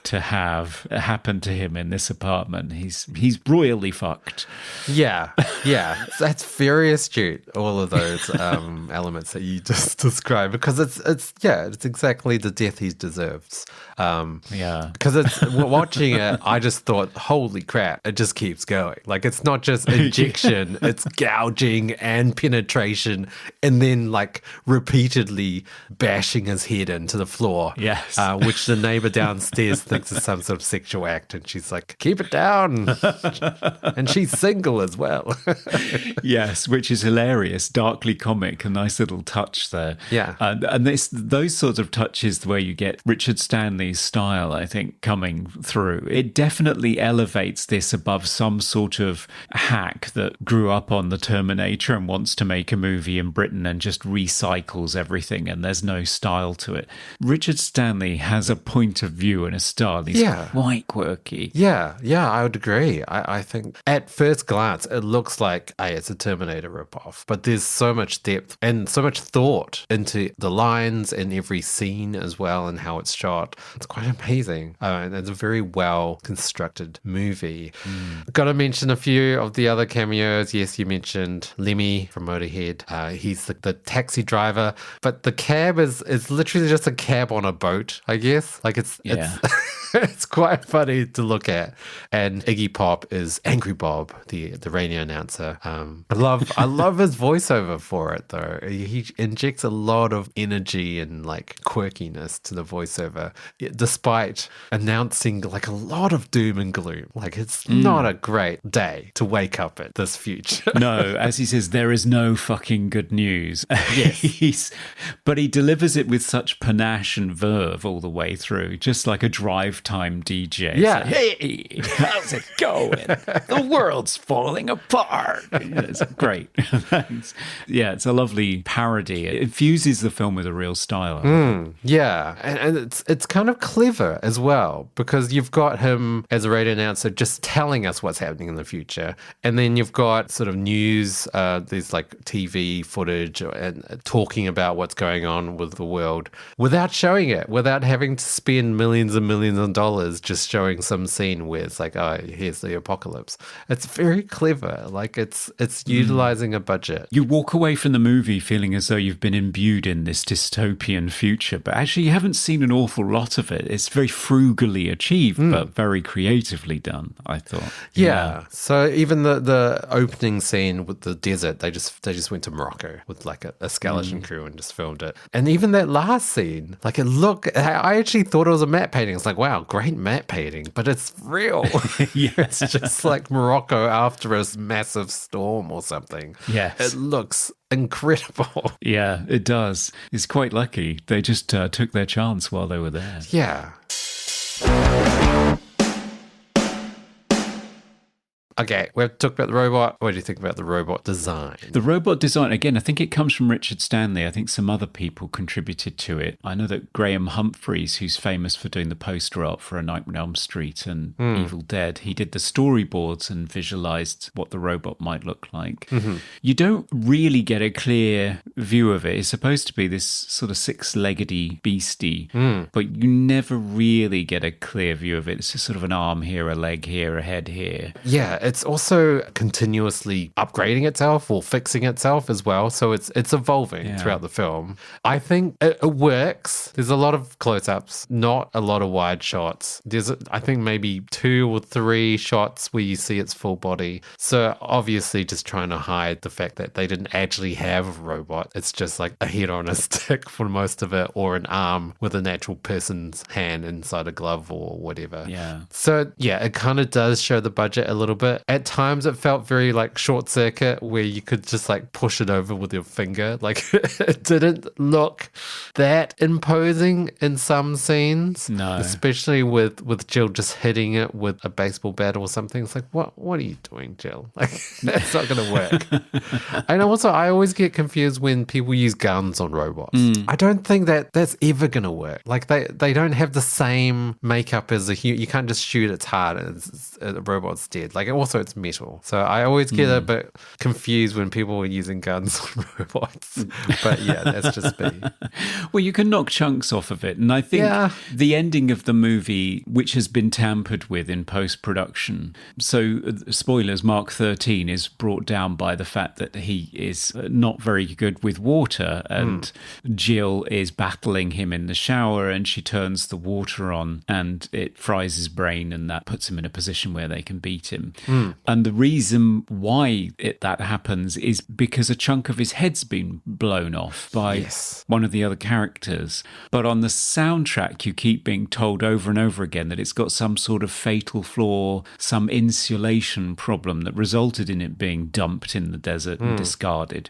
Speaker 1: to have happen to him in this apartment. He's royally fucked.
Speaker 2: Yeah. That's very astute, all of those elements that you just described, because it's exactly the death he deserves. Because it's watching it, I just thought, holy crap, it just keeps going. Like, it's not just injection, it's gouging and penetration, and then like repeatedly bashing his head into the floor.
Speaker 1: Yes.
Speaker 2: Which the neighbor downstairs thinks is some sort of sexual act, and she's like, keep it down. And she's single as well.
Speaker 1: Yes, which is hilarious, darkly comic, a nice little touch there.
Speaker 2: Yeah.
Speaker 1: And those sorts of touches where you get Richard Stanley's style, I think, coming through. It definitely elevates this above some sort of hack that grew up on the Terminator and wants to make a movie in Britain and just recycles everything and there's no style to it. Richard Stanley has a point of view and a style. He's quite quirky.
Speaker 2: Yeah, I would agree. I think at first glance, it looks like, it's a Terminator ripoff, but there's so much depth and so much thought into the lines and every scene as well and how it's shot. It's quite amazing. And it's a very well constructed movie. Got to mention a few of the other cameos. Yes, you mentioned Lemmy from Motorhead. He's the taxi driver, but the cab is literally just a cab on a boat, I guess. Like it's it's quite funny to look at. And Iggy Pop is Angry Bob, the radio announcer. I love his voiceover for it though. He injects a lot of energy and like quirkiness to the voiceover, despite announcing like a lot of doom and gloom. Like it's not a great day to wake up at this future.
Speaker 1: No, as he says, there is no fucking good news.
Speaker 2: Yes.
Speaker 1: But he delivers it with such panache and verve all the way through, just like a drive time DJ.
Speaker 2: Yeah.
Speaker 1: So, hey, how's it going? The world's falling apart. It's great. Yeah, it's a lovely parody. It infuses the film with a real style.
Speaker 2: Yeah, and it's kind of clever as well, because you've got him as a radio announcer just telling us what's happening in the future, and then you've got sort of news, there's like TV footage and talking about what's going on with the world without showing it, without having to spend millions and millions of dollars just showing some scene where it's like, oh, here's the apocalypse. It's very clever. Like it's utilizing a budget.
Speaker 1: You walk away from the movie feeling as though you've been imbued in this dystopian future, but actually you haven't seen an awful lot of it. It's very frugally achieved, but very creatively done, I thought.
Speaker 2: Yeah. So even the opening scene with the desert, they just went to Morocco with like a skeleton crew and just filmed it. And even that last scene, like I actually thought it was a matte painting. It's like, wow, wow, great matte painting, but it's real.
Speaker 1: Yeah.
Speaker 2: It's just like Morocco after a massive storm or something.
Speaker 1: Yes.
Speaker 2: It looks incredible.
Speaker 1: Yeah, it does. It's quite lucky. They just took their chance while they were there.
Speaker 2: Yeah. Okay, we've talked about the robot. What do you think about the robot design?
Speaker 1: The robot design, again, I think it comes from Richard Stanley. I think some other people contributed to it. I know that Graham Humphreys, who's famous for doing the poster art for A Nightmare on Elm Street and Evil Dead, he did the storyboards and visualized what the robot might look like. Mm-hmm. You don't really get a clear view of it. It's supposed to be this sort of six-leggedy beastie, but you never really get a clear view of it. It's just sort of an arm here, a leg here, a head here.
Speaker 2: Yeah, it's also continuously upgrading itself or fixing itself as well. So it's evolving throughout the film. I think it works. There's a lot of close-ups, not a lot of wide shots. There's, I think, maybe 2 or 3 shots where you see its full body. So obviously just trying to hide the fact that they didn't actually have a robot. It's just like a head on a stick for most of it, or an arm with an actual person's hand inside a glove or whatever.
Speaker 1: Yeah.
Speaker 2: So yeah, it kind of does show the budget a little bit. At times it felt very like Short Circuit, where you could just like push it over with your finger. Like it didn't look that imposing in some scenes.
Speaker 1: No.
Speaker 2: Especially with Jill just hitting it with a baseball bat or something. It's like, what are you doing, Jill? Like, that's not going to work. And also, I always get confused when people use guns on robots. I don't think that that's ever going to work. Like, they don't have the same makeup as a human. You can't just shoot its heart and the robot's dead. Like, also, it's metal. So I always get a bit confused when people are using guns on robots. But yeah, that's just me.
Speaker 1: Well, you can knock chunks off of it. And I think the ending of the movie, which has been tampered with in post-production, so spoilers, Mark 13 is brought down by the fact that he is not very good with water, and Jill is battling him in the shower, and she turns the water on and it fries his brain, and that puts him in a position where they can beat him. And the reason why that happens is because a chunk of his head's been blown off by one of the other characters. But on the soundtrack, you keep being told over and over again that it's got some sort of fatal flaw, some insulation problem that resulted in it being dumped in the desert and discarded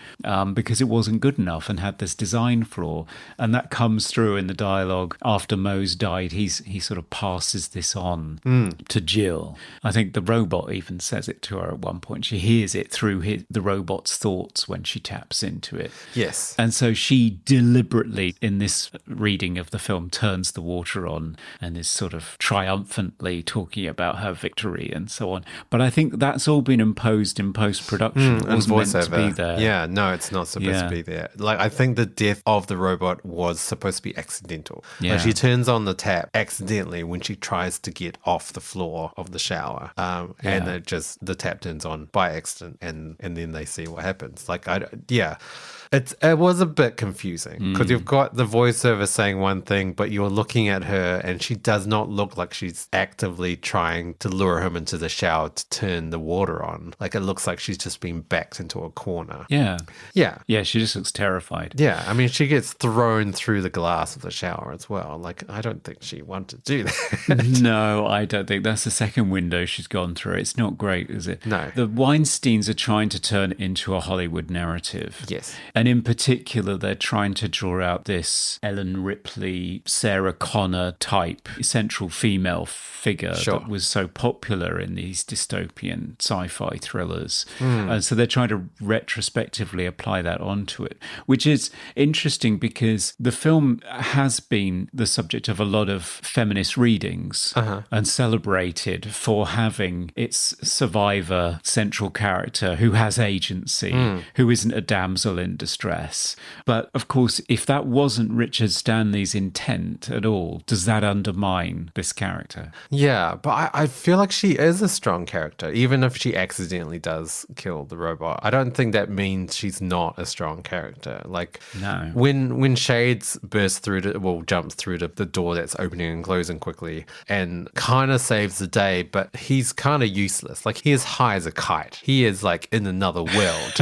Speaker 1: because it wasn't good enough and had this design flaw. And that comes through in the dialogue after Mose died. He sort of passes this on to Jill. I think the robot even says it to her at one point. She hears it through the robot's thoughts when she taps into it.
Speaker 2: Yes.
Speaker 1: And so she deliberately, in this reading of the film, turns the water on and is sort of triumphantly talking about her victory and so on. But I think that's all been imposed in post-production. It wasn't meant to be there.
Speaker 2: Yeah, no, it's not supposed to be there. Like, I think the death of the robot was supposed to be accidental.
Speaker 1: Yeah.
Speaker 2: Like, she turns on the tap accidentally when she tries to get off the floor of the shower. And the tap turns on by accident, and then they see what happens. Like, it was a bit confusing because you've got the voiceover saying one thing, but you're looking at her and she does not look like she's actively trying to lure him into the shower to turn the water on. Like, it looks like she's just been backed into a corner.
Speaker 1: Yeah.
Speaker 2: Yeah.
Speaker 1: Yeah, she just looks terrified.
Speaker 2: Yeah, I mean, she gets thrown through the glass of the shower as well. Like, I don't think she wanted to do that.
Speaker 1: No, I don't think. That's the second window she's gone through. It's not great, is it?
Speaker 2: No.
Speaker 1: The Weinsteins are trying to turn it into a Hollywood narrative.
Speaker 2: Yes.
Speaker 1: And in particular, they're trying to draw out this Ellen Ripley, Sarah Connor type central female figure that was so popular in these dystopian sci-fi thrillers. And so they're trying to retrospectively apply that onto it, which is interesting because the film has been the subject of a lot of feminist readings and celebrated for having its survivor central character who has agency, who isn't a damsel in distress. But of course, if that wasn't Richard Stanley's intent at all, does that undermine this character?
Speaker 2: Yeah, but I feel like she is a strong character, even if she accidentally does kill the robot. I don't think that means she's not a strong character. Like,
Speaker 1: no.
Speaker 2: When Shades jumps through the door that's opening and closing quickly and kind of saves the day, but he's kind of useless. Like, he is high as a kite. He is like in another world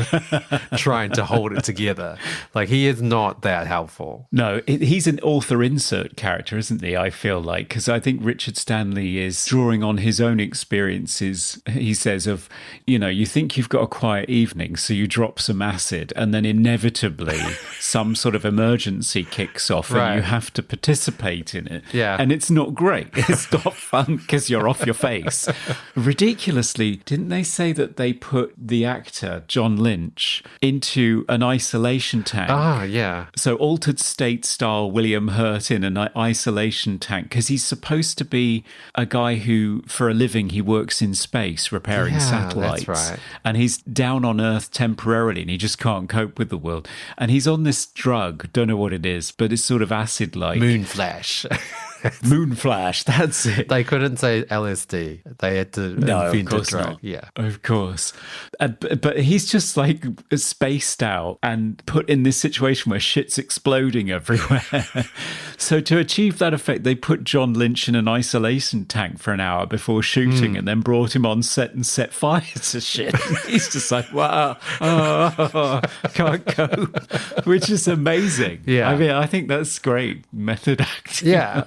Speaker 2: trying to hold it together. Like, he is not that helpful.
Speaker 1: No, he's an author insert character, isn't he? I feel like, because I think Richard Stanley is drawing on his own experiences, he says, of, you think you've got a quiet evening, so you drop some acid, and then inevitably some sort of emergency kicks off and you have to participate in it.
Speaker 2: Yeah.
Speaker 1: And it's not great. It's not fun because you're off your face. Ridiculously, didn't they say that they put the actor, John Lynch, into an isolation tank?
Speaker 2: Ah, yeah.
Speaker 1: So altered state style William Hurt in an isolation tank, because he's supposed to be a guy who, for a living, he works in space repairing satellites.
Speaker 2: That's right.
Speaker 1: And he's down on Earth temporarily and he just can't cope with the world. And he's on this drug, don't know what it is, but it's sort of acid-like.
Speaker 2: Moonflash.
Speaker 1: Moonflash, that's it.
Speaker 2: They couldn't say LSD. They had to invent a drug.
Speaker 1: Not.
Speaker 2: Yeah.
Speaker 1: Of course. But he's just like spaced out and put in this situation where shit's exploding everywhere. So to achieve that effect, they put John Lynch in an isolation tank for an hour before shooting and then brought him on set and set fire to shit. He's just like, wow, can't cope, which is amazing.
Speaker 2: Yeah.
Speaker 1: I mean, I think that's great method acting.
Speaker 2: Yeah.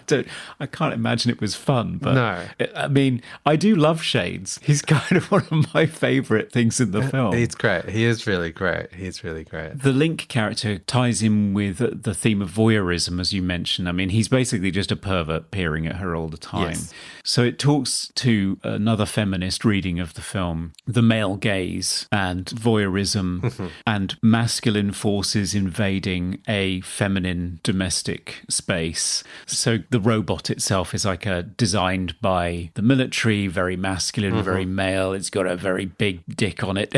Speaker 1: I can't imagine it was fun, but
Speaker 2: no.
Speaker 1: I mean, I do love Shades. He's kind of one of my favourite things in the film.
Speaker 2: He's great. He is really great. He's really great.
Speaker 1: The Link character ties in with the theme of voyeurism, as you mentioned. I mean, he's basically just a pervert peering at her all the time.
Speaker 2: Yes.
Speaker 1: So it talks to another feminist reading of the film, the male gaze and voyeurism and masculine forces invading a feminine domestic space. So the robot itself is like designed by the military, very masculine, very male. It's got a very big dick on it.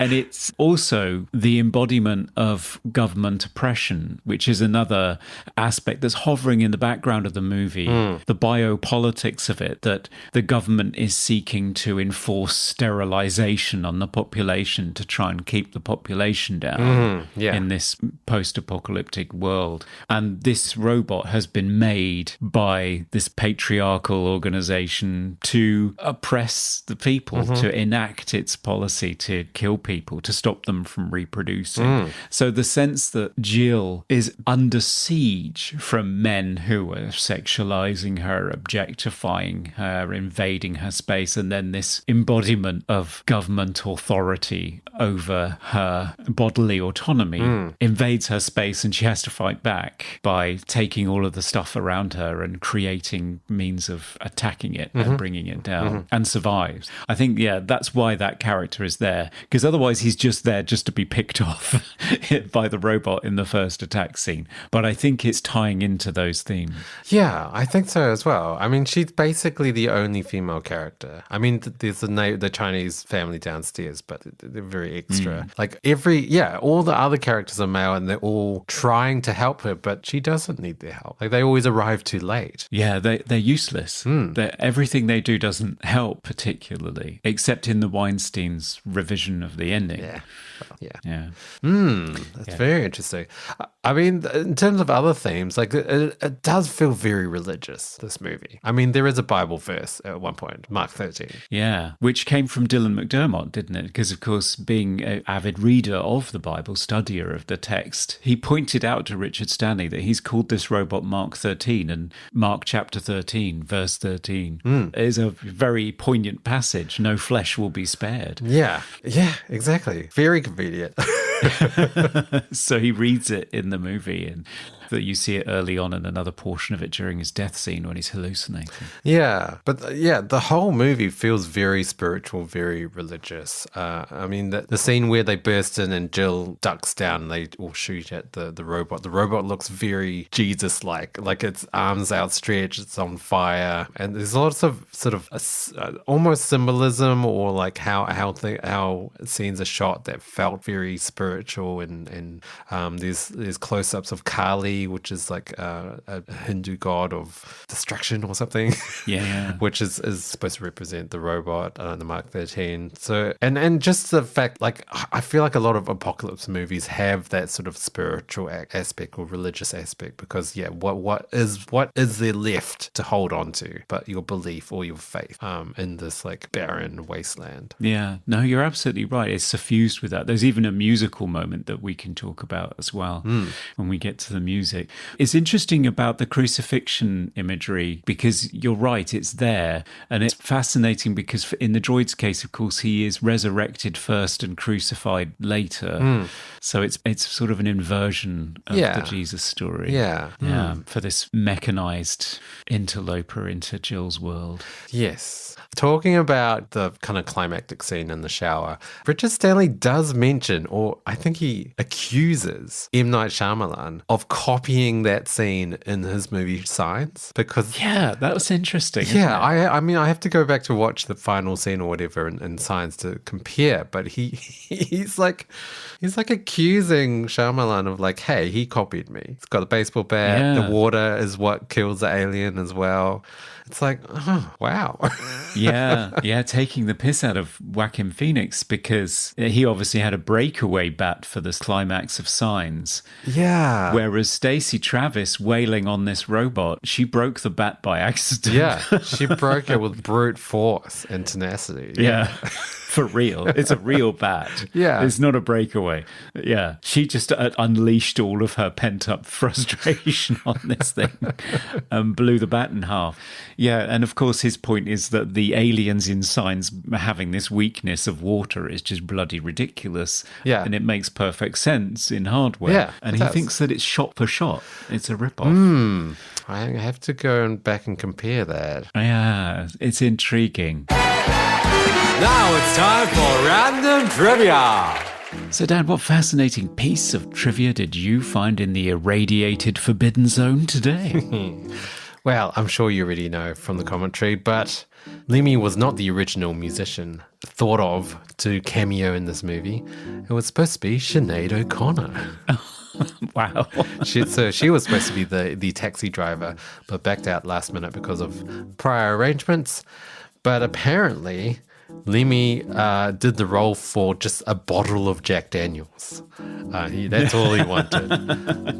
Speaker 1: It's also the embodiment of government oppression, which is another aspect that's hovering in the background of the movie. The biopolitics of it, that the government is seeking to enforce sterilization on the population to try and keep the population down in this post-apocalyptic world. And this robot has been made by this patriarchal organization to oppress the people, to enact its policy to kill people, to stop them from reproducing. So the sense that Jill is under siege from men who are sexualizing her, objectifying her, invading her space, and then this embodiment of government authority over her bodily autonomy invades her space, and she has to fight back by taking all of the stuff around her and creating means of attacking it and bringing it down, and survives. I think, that's why that character is there, because otherwise he's just there just to be picked off by the robot in the first attack scene. But I think it's tying into those themes.
Speaker 2: Yeah, I think so as well. I mean, she's basically the only female character. I mean, there's the Chinese family downstairs, but they're very extra. Like all the other characters are male and they're all trying to help her, but she doesn't need their help. Like, they always arrive too late.
Speaker 1: Yeah, they're useless. Everything they do doesn't help particularly, except in the Weinstein's revision of the ending.
Speaker 2: That's very interesting. I mean, in terms of other themes, like it does feel very religious, this movie. I mean, there is a Bible verse at one point, Mark 13.
Speaker 1: Yeah, which came from Dylan McDermott, didn't it? Because, of course, being an avid reader of the Bible, studier of the text, he pointed out to Richard Stanley that he's called this robot Mark 13, and Mark chapter 13, verse 13, is a very poignant passage. No flesh will be spared.
Speaker 2: Yeah, exactly. Very convenient.
Speaker 1: So he reads it in the movie, and that you see it early on in another portion of it during his death scene when he's hallucinating.
Speaker 2: Yeah, but the whole movie feels very spiritual, very religious. I mean, the scene where they burst in and Jill ducks down and they all shoot at the robot. The robot looks very Jesus-like, like its arms outstretched, it's on fire. And there's lots of sort of almost symbolism, or like how scenes are shot that felt very spiritual. And there's close-ups of Kali, which is like a Hindu god of destruction or something.
Speaker 1: Yeah.
Speaker 2: Which is supposed to represent the robot, the Mark 13. So, and just the fact, like, I feel like a lot of apocalypse movies have that sort of spiritual aspect or religious aspect, because what is there left to hold on to but your belief or your faith in this like barren wasteland?
Speaker 1: Yeah, no, you're absolutely right. It's suffused with that. There's even a musical musical moment that we can talk about as well when we get to the music. It's interesting about the crucifixion imagery because you're right, it's there. And it's fascinating because in the droid's case, of course, he is resurrected first and crucified later. So it's sort of an inversion of the Jesus story. For this mechanized interloper into Jill's world.
Speaker 2: Yes. Talking about the kind of climactic scene in the shower, Richard Stanley does mention, or I think he accuses M. Night Shyamalan of copying that scene in his movie Signs because...
Speaker 1: Yeah, that was interesting.
Speaker 2: Yeah, I mean, I have to go back to watch the final scene or whatever in Signs to compare, but he's like accusing Shyamalan of like, hey, he copied me. He's got a baseball bat. The water is what kills the alien as well. It's like, oh, wow.
Speaker 1: yeah, taking the piss out of Joaquin Phoenix because he obviously had a breakaway bat for this climax of Signs.
Speaker 2: Yeah.
Speaker 1: Whereas Stacey Travis wailing on this robot, she broke the bat by accident.
Speaker 2: Yeah, she broke it with brute force and tenacity.
Speaker 1: Yeah. For real. It's a real bat.
Speaker 2: Yeah.
Speaker 1: It's not a breakaway. Yeah. She just unleashed all of her pent-up frustration on this thing and blew the bat in half. Yeah, and of course his point is that the aliens in Signs having this weakness of water is just bloody ridiculous.
Speaker 2: Yeah.
Speaker 1: And it makes perfect sense in hardware.
Speaker 2: Yeah,
Speaker 1: and he thinks that it's shot for shot. It's a rip-off.
Speaker 2: I have to go back and compare that.
Speaker 1: Yeah, it's intriguing.
Speaker 2: Now it's time for Random Trivia.
Speaker 1: So, Dan, what fascinating piece of trivia did you find in the irradiated Forbidden Zone today?
Speaker 2: Well, I'm sure you already know from the commentary, but Lemmy was not the original musician thought of to cameo in this movie. It was supposed to be Sinead O'Connor.
Speaker 1: Wow.
Speaker 2: She was supposed to be the taxi driver, but backed out last minute because of prior arrangements. But apparently... Lemmy did the role for just a bottle of Jack Daniels. That's all he wanted.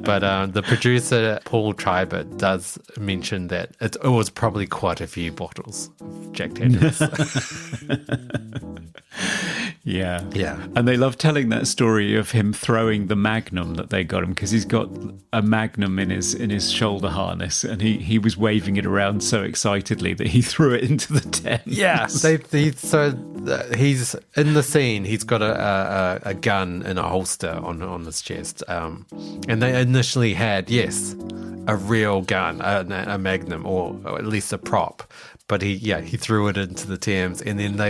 Speaker 2: But the producer, Paul Tribert, does mention that it was probably quite a few bottles of Jack Daniels.
Speaker 1: Yeah.
Speaker 2: Yeah.
Speaker 1: And they love telling that story of him throwing the Magnum that they got him because he's got a Magnum in his shoulder harness and he was waving it around so excitedly that he threw it into the Thames.
Speaker 2: Yeah. He's in the scene. He's got a gun in a holster on his chest. And they initially had, a real gun, a Magnum, or at least a prop. But he threw it into the Thames, and then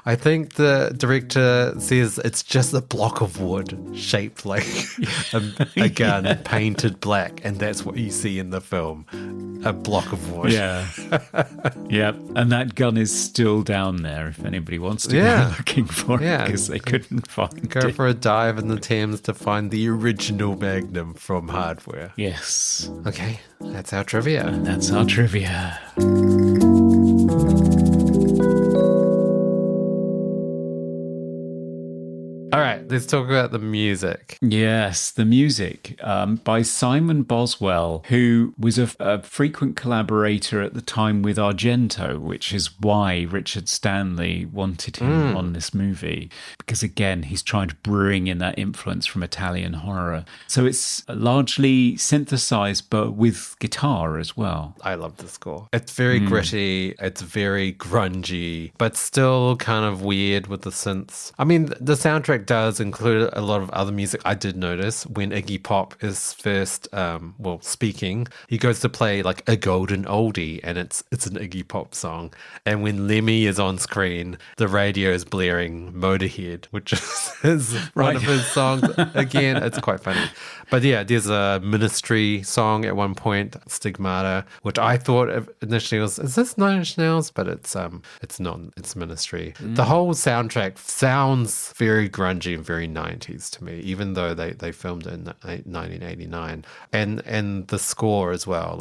Speaker 2: I think the director says it's just a block of wood shaped like a gun painted black, and that's what you see in the film, a block of wood.
Speaker 1: Yeah, yeah, and that gun is still down there if anybody wants to go looking for it because they couldn't find it.
Speaker 2: Go for a dive in the Thames to find the original Magnum from Hardware.
Speaker 1: Yes.
Speaker 2: Okay, that's our trivia.
Speaker 1: And that's our trivia.
Speaker 2: All right, let's talk about the music.
Speaker 1: Yes, the music by Simon Boswell, who was a frequent collaborator at the time with Argento, which is why Richard Stanley wanted him on this movie. Because again, he's trying to bring in that influence from Italian horror. So it's largely synthesized, but with guitar as well.
Speaker 2: I love the score. It's very gritty, it's very grungy, but still kind of weird with the synths. I mean, the soundtrack does include a lot of other music. I did notice when Iggy Pop is first, speaking, he goes to play like a golden oldie, and it's an Iggy Pop song. And when Lemmy is on screen, the radio is blaring Motorhead, which is one of his songs. Again, it's quite funny. But yeah, there's a Ministry song at one point, Stigmata, which I thought initially is this Nine Inch Nails? But it's not. It's Ministry. The whole soundtrack sounds very grungy and very 90s to me, even though they filmed it in 1989. And the score as well.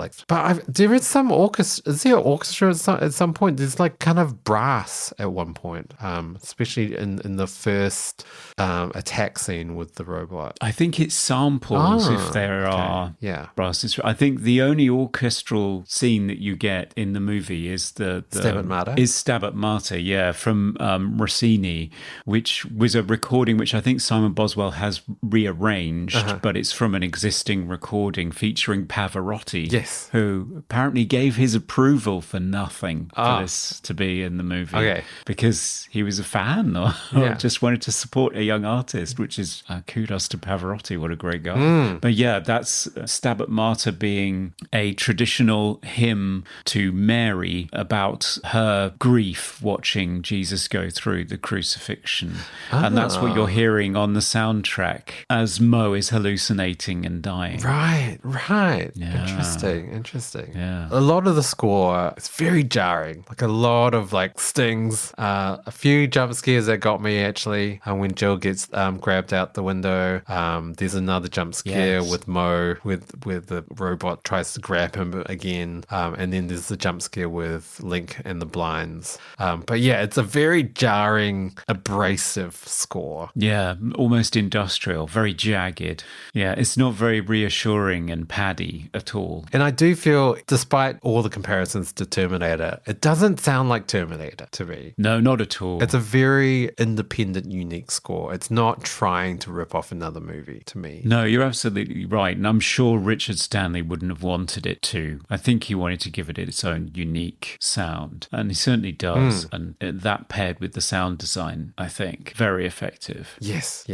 Speaker 2: There is some orchestra. Is there an orchestra at some point? There's like kind of brass at one point, especially in the first attack scene with the robot.
Speaker 1: I think it's samples if there are brass. I think the only orchestral scene that you get in the movie is the
Speaker 2: Stabat Mater.
Speaker 1: Is Stabat Mater, from Rossini, which was a recording which I think Simon Boswell has rearranged, but it's from an existing recording featuring Pavarotti,
Speaker 2: Yes.
Speaker 1: who apparently gave his approval for nothing for this to be in the movie.
Speaker 2: Okay.
Speaker 1: Because he was a fan or just wanted to support a young artist, which is kudos to Pavarotti. What a great guy. But yeah, that's Stabat Mater being a traditional hymn to Mary about her grief watching Jesus go through the crucifixion. And that's what you're hearing on the soundtrack as Mo is hallucinating and dying.
Speaker 2: Right.
Speaker 1: Yeah.
Speaker 2: Interesting.
Speaker 1: Yeah.
Speaker 2: A lot of the score is very jarring. Like a lot of like stings. A few jump scares that got me actually. When Jill gets grabbed out the window. There's another jump scare with Mo where the robot tries to grab him again. And then there's the jump scare with Link and the blinds. But yeah, it's a very jarring, abrasive score.
Speaker 1: Yeah, almost industrial, very jagged. Yeah, it's not very reassuring and paddy at all.
Speaker 2: And I do feel, despite all the comparisons to Terminator, it doesn't sound like Terminator to me.
Speaker 1: No, not at all.
Speaker 2: It's a very independent, unique score. It's not trying to rip off another movie to me.
Speaker 1: No, you're absolutely right. And I'm sure Richard Stanley wouldn't have wanted it to. I think he wanted to give it its own unique sound. And he certainly does. And that paired with the sound design, I think, very effective.
Speaker 2: Yes.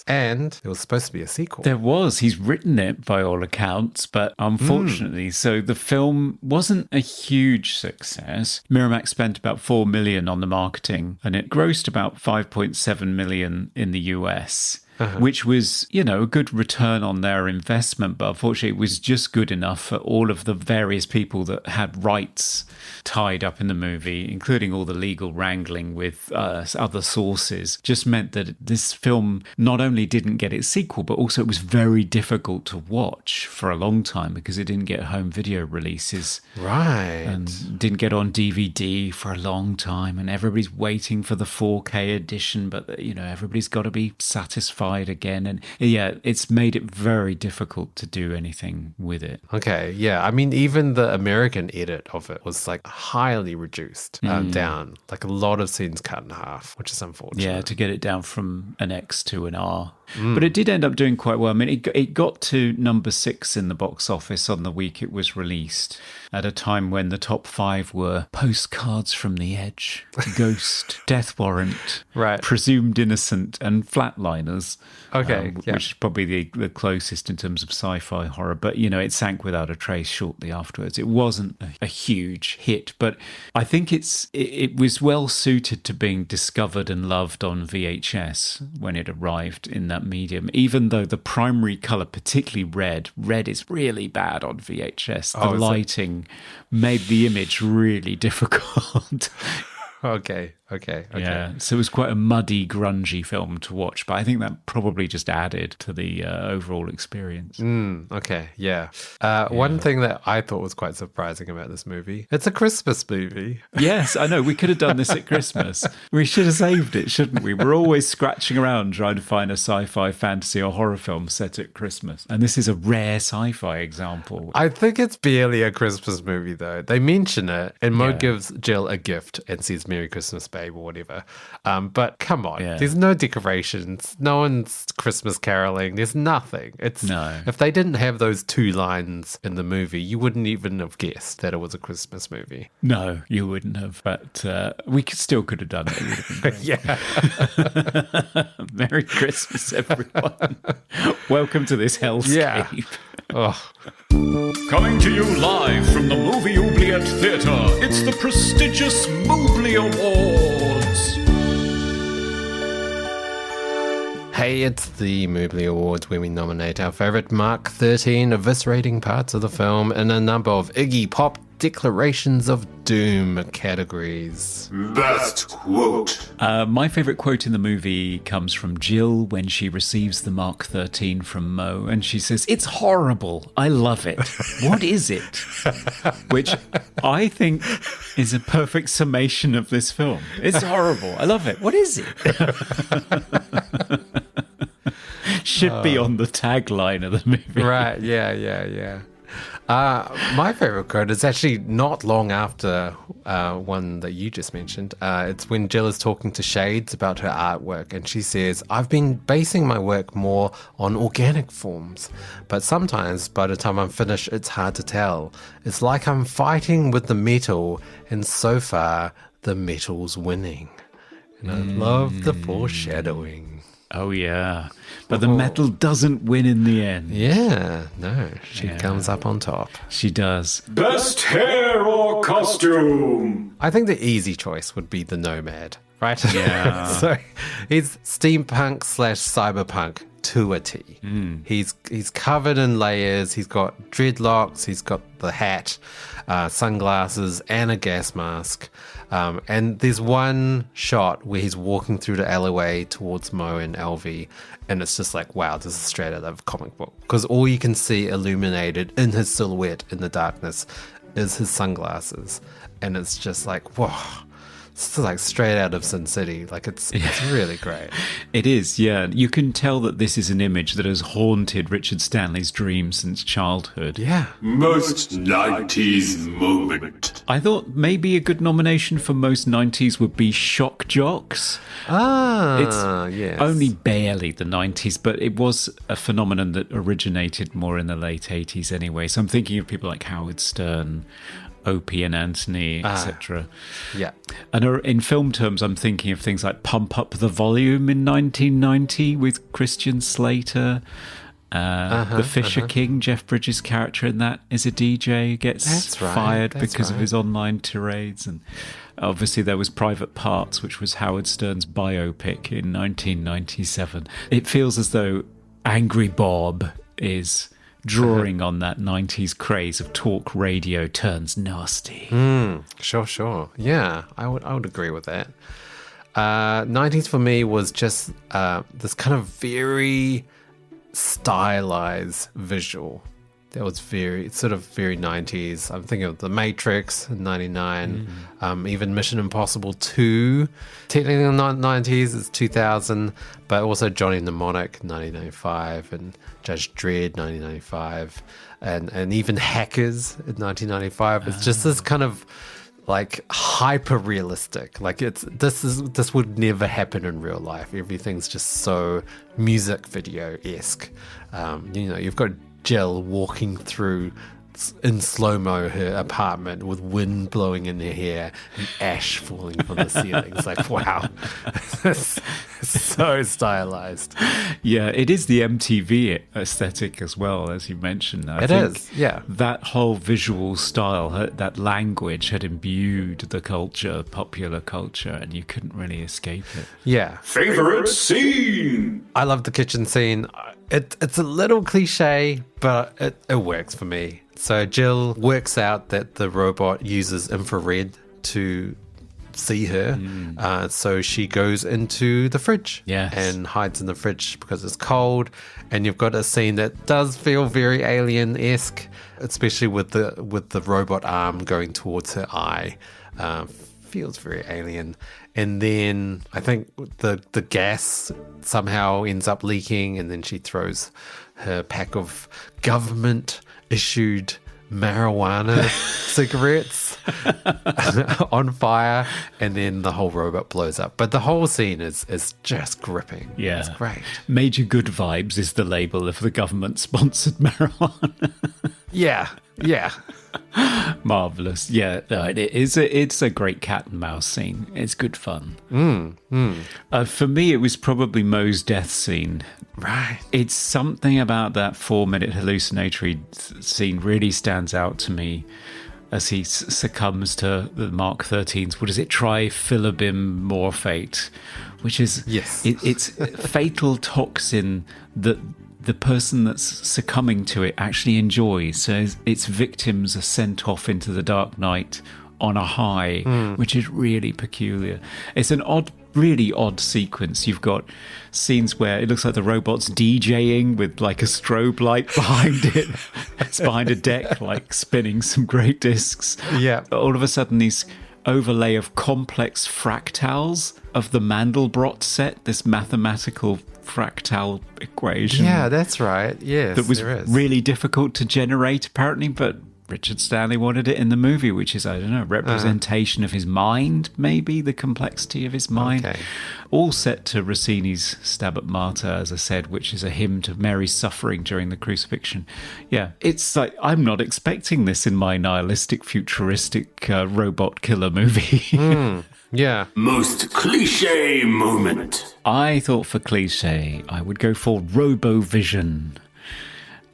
Speaker 2: And there was supposed to be a sequel.
Speaker 1: There was. He's written it by all accounts, but unfortunately, so the film wasn't a huge success. Miramax spent about $4 million on the marketing and it grossed about $5.7 million in the US. Which was, a good return on their investment. But unfortunately, it was just good enough for all of the various people that had rights tied up in the movie, including all the legal wrangling with other sources, just meant that this film not only didn't get its sequel, but also it was very difficult to watch for a long time because it didn't get home video releases.
Speaker 2: Right.
Speaker 1: And didn't get on DVD for a long time. And everybody's waiting for the 4K edition, but, everybody's got to be satisfied again, and it's made it very difficult to do anything with it.
Speaker 2: Okay, yeah, I mean, even the American edit of it was like highly reduced down, like a lot of scenes cut in half, which is unfortunate.
Speaker 1: Yeah, to get it down from an X to an R. But it did end up doing quite well. I mean, it got to number 6 in the box office on the week it was released, at a time when the top 5 were Postcards from the Edge, Ghost, Death Warrant,
Speaker 2: Right.
Speaker 1: Presumed Innocent, and Flatliners.
Speaker 2: Okay,
Speaker 1: Which is probably the closest in terms of sci-fi horror. But, it sank without a trace shortly afterwards. It wasn't a huge hit, but I think it was well suited to being discovered and loved on VHS when it arrived in that medium, even though the primary colour, particularly red is really bad on VHS. The lighting made the image really difficult.
Speaker 2: Okay.
Speaker 1: Yeah, so it was quite a muddy, grungy film to watch, but I think that probably just added to the overall experience.
Speaker 2: Okay, yeah. One thing that I thought was quite surprising about this movie, it's a Christmas movie.
Speaker 1: Yes, I know. We could have done this at Christmas. We should have saved it, shouldn't we? We're always scratching around trying to find a sci-fi, fantasy or horror film set at Christmas. And this is a rare sci-fi example.
Speaker 2: I think it's barely a Christmas movie, though. They mention it, and Mo gives Jill a gift and says, "Merry Christmas, babe," or whatever. But come on, there's no decorations, no one's Christmas caroling, there's nothing. If they didn't have those 2 lines in the movie, you wouldn't even have guessed that it was a Christmas movie.
Speaker 1: No, you wouldn't have, but we still could have done it. It would have been great.
Speaker 2: Yeah.
Speaker 1: Merry Christmas, everyone. Welcome to this hellscape.
Speaker 2: Yeah. Oh.
Speaker 1: Coming to you live from the movie Oubliette Theatre, it's the prestigious Mobley Awards.
Speaker 2: Hey, it's the Mobley Awards where we nominate our favourite Mark 13 eviscerating parts of the film in a number of Iggy Pop declarations of doom categories.
Speaker 5: Best quote.
Speaker 1: My favourite quote in the movie comes from Jill when she receives the Mark 13 from Mo, and she says, "It's horrible. I love it. What is it?" Which I think is a perfect summation of this film. It's horrible. I love it. What is it? Should be on the tagline of the movie.
Speaker 2: Right, yeah. My favorite quote is actually not long after one that you just mentioned. It's when Jill is talking to Shades about her artwork, and she says, "I've been basing my work more on organic forms, but sometimes by the time I'm finished, it's hard to tell. It's like I'm fighting with the metal, and so far, the metal's winning." And I love the foreshadowing.
Speaker 1: Oh, yeah. But the metal doesn't win in the end.
Speaker 2: Yeah, no, she comes up on top.
Speaker 1: She does.
Speaker 5: Best hair or costume?
Speaker 2: I think the easy choice would be the Nomad, right?
Speaker 1: Yeah.
Speaker 2: So he's steampunk / cyberpunk to a T. He's covered in layers. He's got dreadlocks. He's got the hat, sunglasses, and a gas mask. And there's one shot where he's walking through the alleyway towards Mo and Alvy, and it's just like, wow, this is straight out of a comic book. Because all you can see illuminated in his silhouette in the darkness is his sunglasses. And it's just like, whoa. It's like straight out of Sin City. Like it's really great.
Speaker 1: It is, yeah. You can tell that this is an image that has haunted Richard Stanley's dreams since childhood.
Speaker 2: Yeah.
Speaker 5: Most 90s moment.
Speaker 1: I thought maybe a good nomination for most 90s would be Shock Jocks.
Speaker 2: Yes.
Speaker 1: Only barely the 90s, but it was a phenomenon that originated more in the late 80s anyway. So I'm thinking of people like Howard Stern, Opie and Anthony, etc.
Speaker 2: Yeah.
Speaker 1: And in film terms, I'm thinking of things like Pump Up the Volume in 1990 with Christian Slater. The Fisher King, Jeff Bridges' character in that, is a DJ, gets fired because of his online tirades. And obviously there was Private Parts, which was Howard Stern's biopic in 1997. It feels as though Angry Bob is drawing on that 90s craze of talk radio turns nasty.
Speaker 2: Sure. Yeah, I would agree with that. 90s for me was just this kind of very stylized visual. That was very 90s. I'm thinking of The Matrix in 99, even Mission Impossible 2. Technically not 90s, it's 2000, but also Johnny Mnemonic 1995 and Judge Dredd 1995 and even Hackers in 1995. It's just this kind of like hyper realistic. Like this would never happen in real life. Everything's just so music video-esque. You've got Jill walking through in slow-mo her apartment with wind blowing in her hair and ash falling from the ceiling. It's like, wow, it's so stylized.
Speaker 1: Yeah, it is the MTV aesthetic as well, as you mentioned. I
Speaker 2: think it is, yeah.
Speaker 1: That whole visual style, that language had imbued the culture, popular culture, and you couldn't really escape it.
Speaker 2: Yeah.
Speaker 5: Favorite scene?
Speaker 2: I love the kitchen scene. It's a little cliche, but it works for me. So Jill works out that the robot uses infrared to see her. So she goes into the fridge and hides in the fridge because it's cold. And you've got a scene that does feel very alien-esque, especially with the robot arm going towards her eye. Feels very alien. And then I think the gas somehow ends up leaking, and then she throws her pack of government-issued marijuana cigarettes on fire, and then the whole robot blows up. But the whole scene is just gripping.
Speaker 1: Yeah.
Speaker 2: It's great.
Speaker 1: Major Good Vibes is the label of the government-sponsored marijuana.
Speaker 2: Yeah.
Speaker 1: Marvelous. Yeah, no, it's a great cat and mouse scene. It's good fun. For me, it was probably Mo's death scene.
Speaker 2: Right.
Speaker 1: It's something about that 4-minute hallucinatory scene really stands out to me as he succumbs to the Mark 13's, what is it, trifilibim morphate, which is it's fatal toxin that the person that's succumbing to it actually enjoys. So its victims are sent off into the dark night on a high, which is really peculiar. It's an really odd sequence. You've got scenes where it looks like the robot's DJing with like a strobe light behind it. It's behind a deck, like spinning some great discs.
Speaker 2: Yeah.
Speaker 1: All of a sudden, these overlay of complex fractals of the Mandelbrot set, this mathematical fractal equation.
Speaker 2: Yeah, that's right. Yes,
Speaker 1: that was
Speaker 2: there is.
Speaker 1: really difficult to generate, apparently, but Richard Stanley wanted it in the movie, which is, I don't know, representation of his mind, maybe, the complexity of his mind.
Speaker 2: Okay.
Speaker 1: All set to Rossini's Stab at Martyr, as I said, which is a hymn to Mary's suffering during the crucifixion. Yeah, it's like, I'm not expecting this in my nihilistic, futuristic robot killer movie.
Speaker 2: Yeah.
Speaker 5: Most cliche moment.
Speaker 1: I thought for cliche, I would go for RoboVision.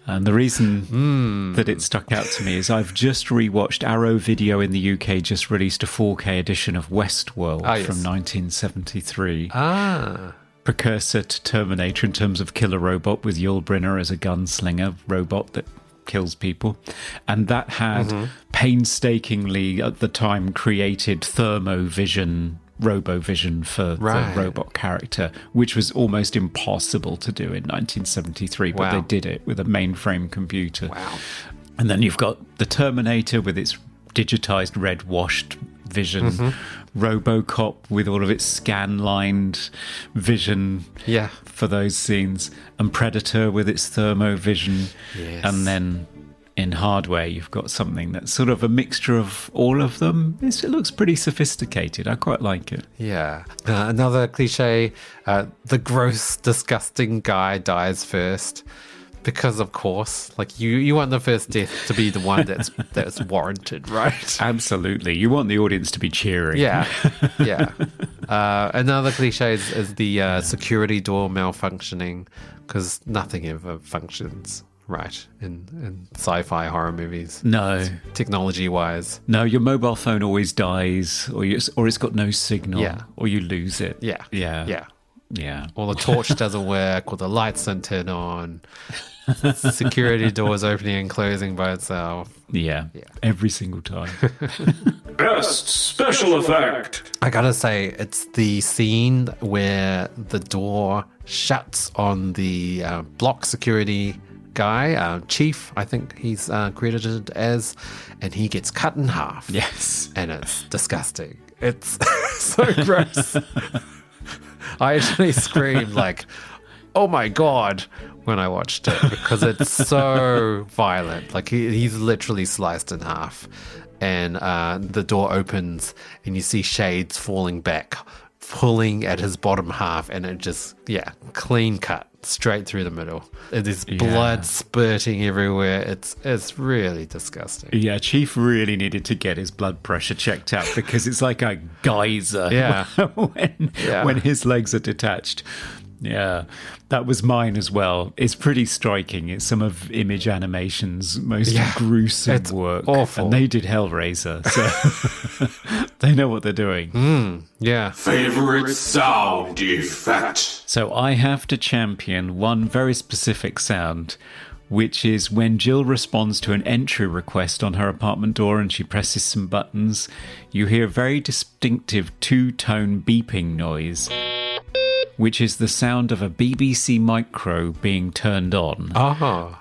Speaker 1: And the reason that it stuck out to me is I've just rewatched Arrow Video in the UK, just released a 4K edition of Westworld from 1973. Precursor to Terminator in terms of killer robot, with Yul Brynner as a gunslinger robot that kills people. And that had painstakingly, at the time, created thermovision, RoboVision for the robot character, which was almost impossible to do in 1973, but they did it with a mainframe computer. Wow. And then you've got the Terminator with its digitized red washed vision, RoboCop with all of its scan-lined vision for those scenes, and Predator with its thermovision. And then in hardware, you've got something that's sort of a mixture of all of them. It looks pretty sophisticated. I quite like it.
Speaker 2: Yeah. Another cliche, the gross, disgusting guy dies first. Because, of course, like you want the first death to be the one that's warranted, right?
Speaker 1: Absolutely. You want the audience to be cheering.
Speaker 2: Yeah. Another cliche is the security door malfunctioning, because nothing ever functions right in sci-fi horror movies.
Speaker 1: No.
Speaker 2: Technology-wise.
Speaker 1: No, your mobile phone always dies, or it's got no signal, or you lose it.
Speaker 2: Yeah. Or the torch doesn't work, or the lights don't turn on. Security doors opening and closing by itself.
Speaker 1: Yeah. Every single time.
Speaker 5: Best special effect.
Speaker 2: I gotta say, it's the scene where the door shuts on the block security guy, Chief, I think he's credited as, and he gets cut in half.
Speaker 1: Yes.
Speaker 2: And it's disgusting. It's so gross. I actually screamed like, oh my God, when I watched it, because it's so violent. Like he's literally sliced in half, and the door opens and you see shades falling back, pulling at his bottom half, and it just, clean cut straight through the middle. It is blood spurting everywhere. It's really disgusting.
Speaker 1: Yeah, Chief really needed to get his blood pressure checked out, because it's like a geyser when his legs are detached. Yeah, that was mine as well. It's pretty striking. It's some of Image Animation's most gruesome work.
Speaker 2: Awful.
Speaker 1: And they did Hellraiser, so they know what they're doing.
Speaker 5: Favorite sound effect.
Speaker 1: So I have to champion one very specific sound, which is when Jill responds to an entry request on her apartment door and she presses some buttons. You hear a very distinctive two-tone beeping noise, which is the sound of a BBC micro being turned on.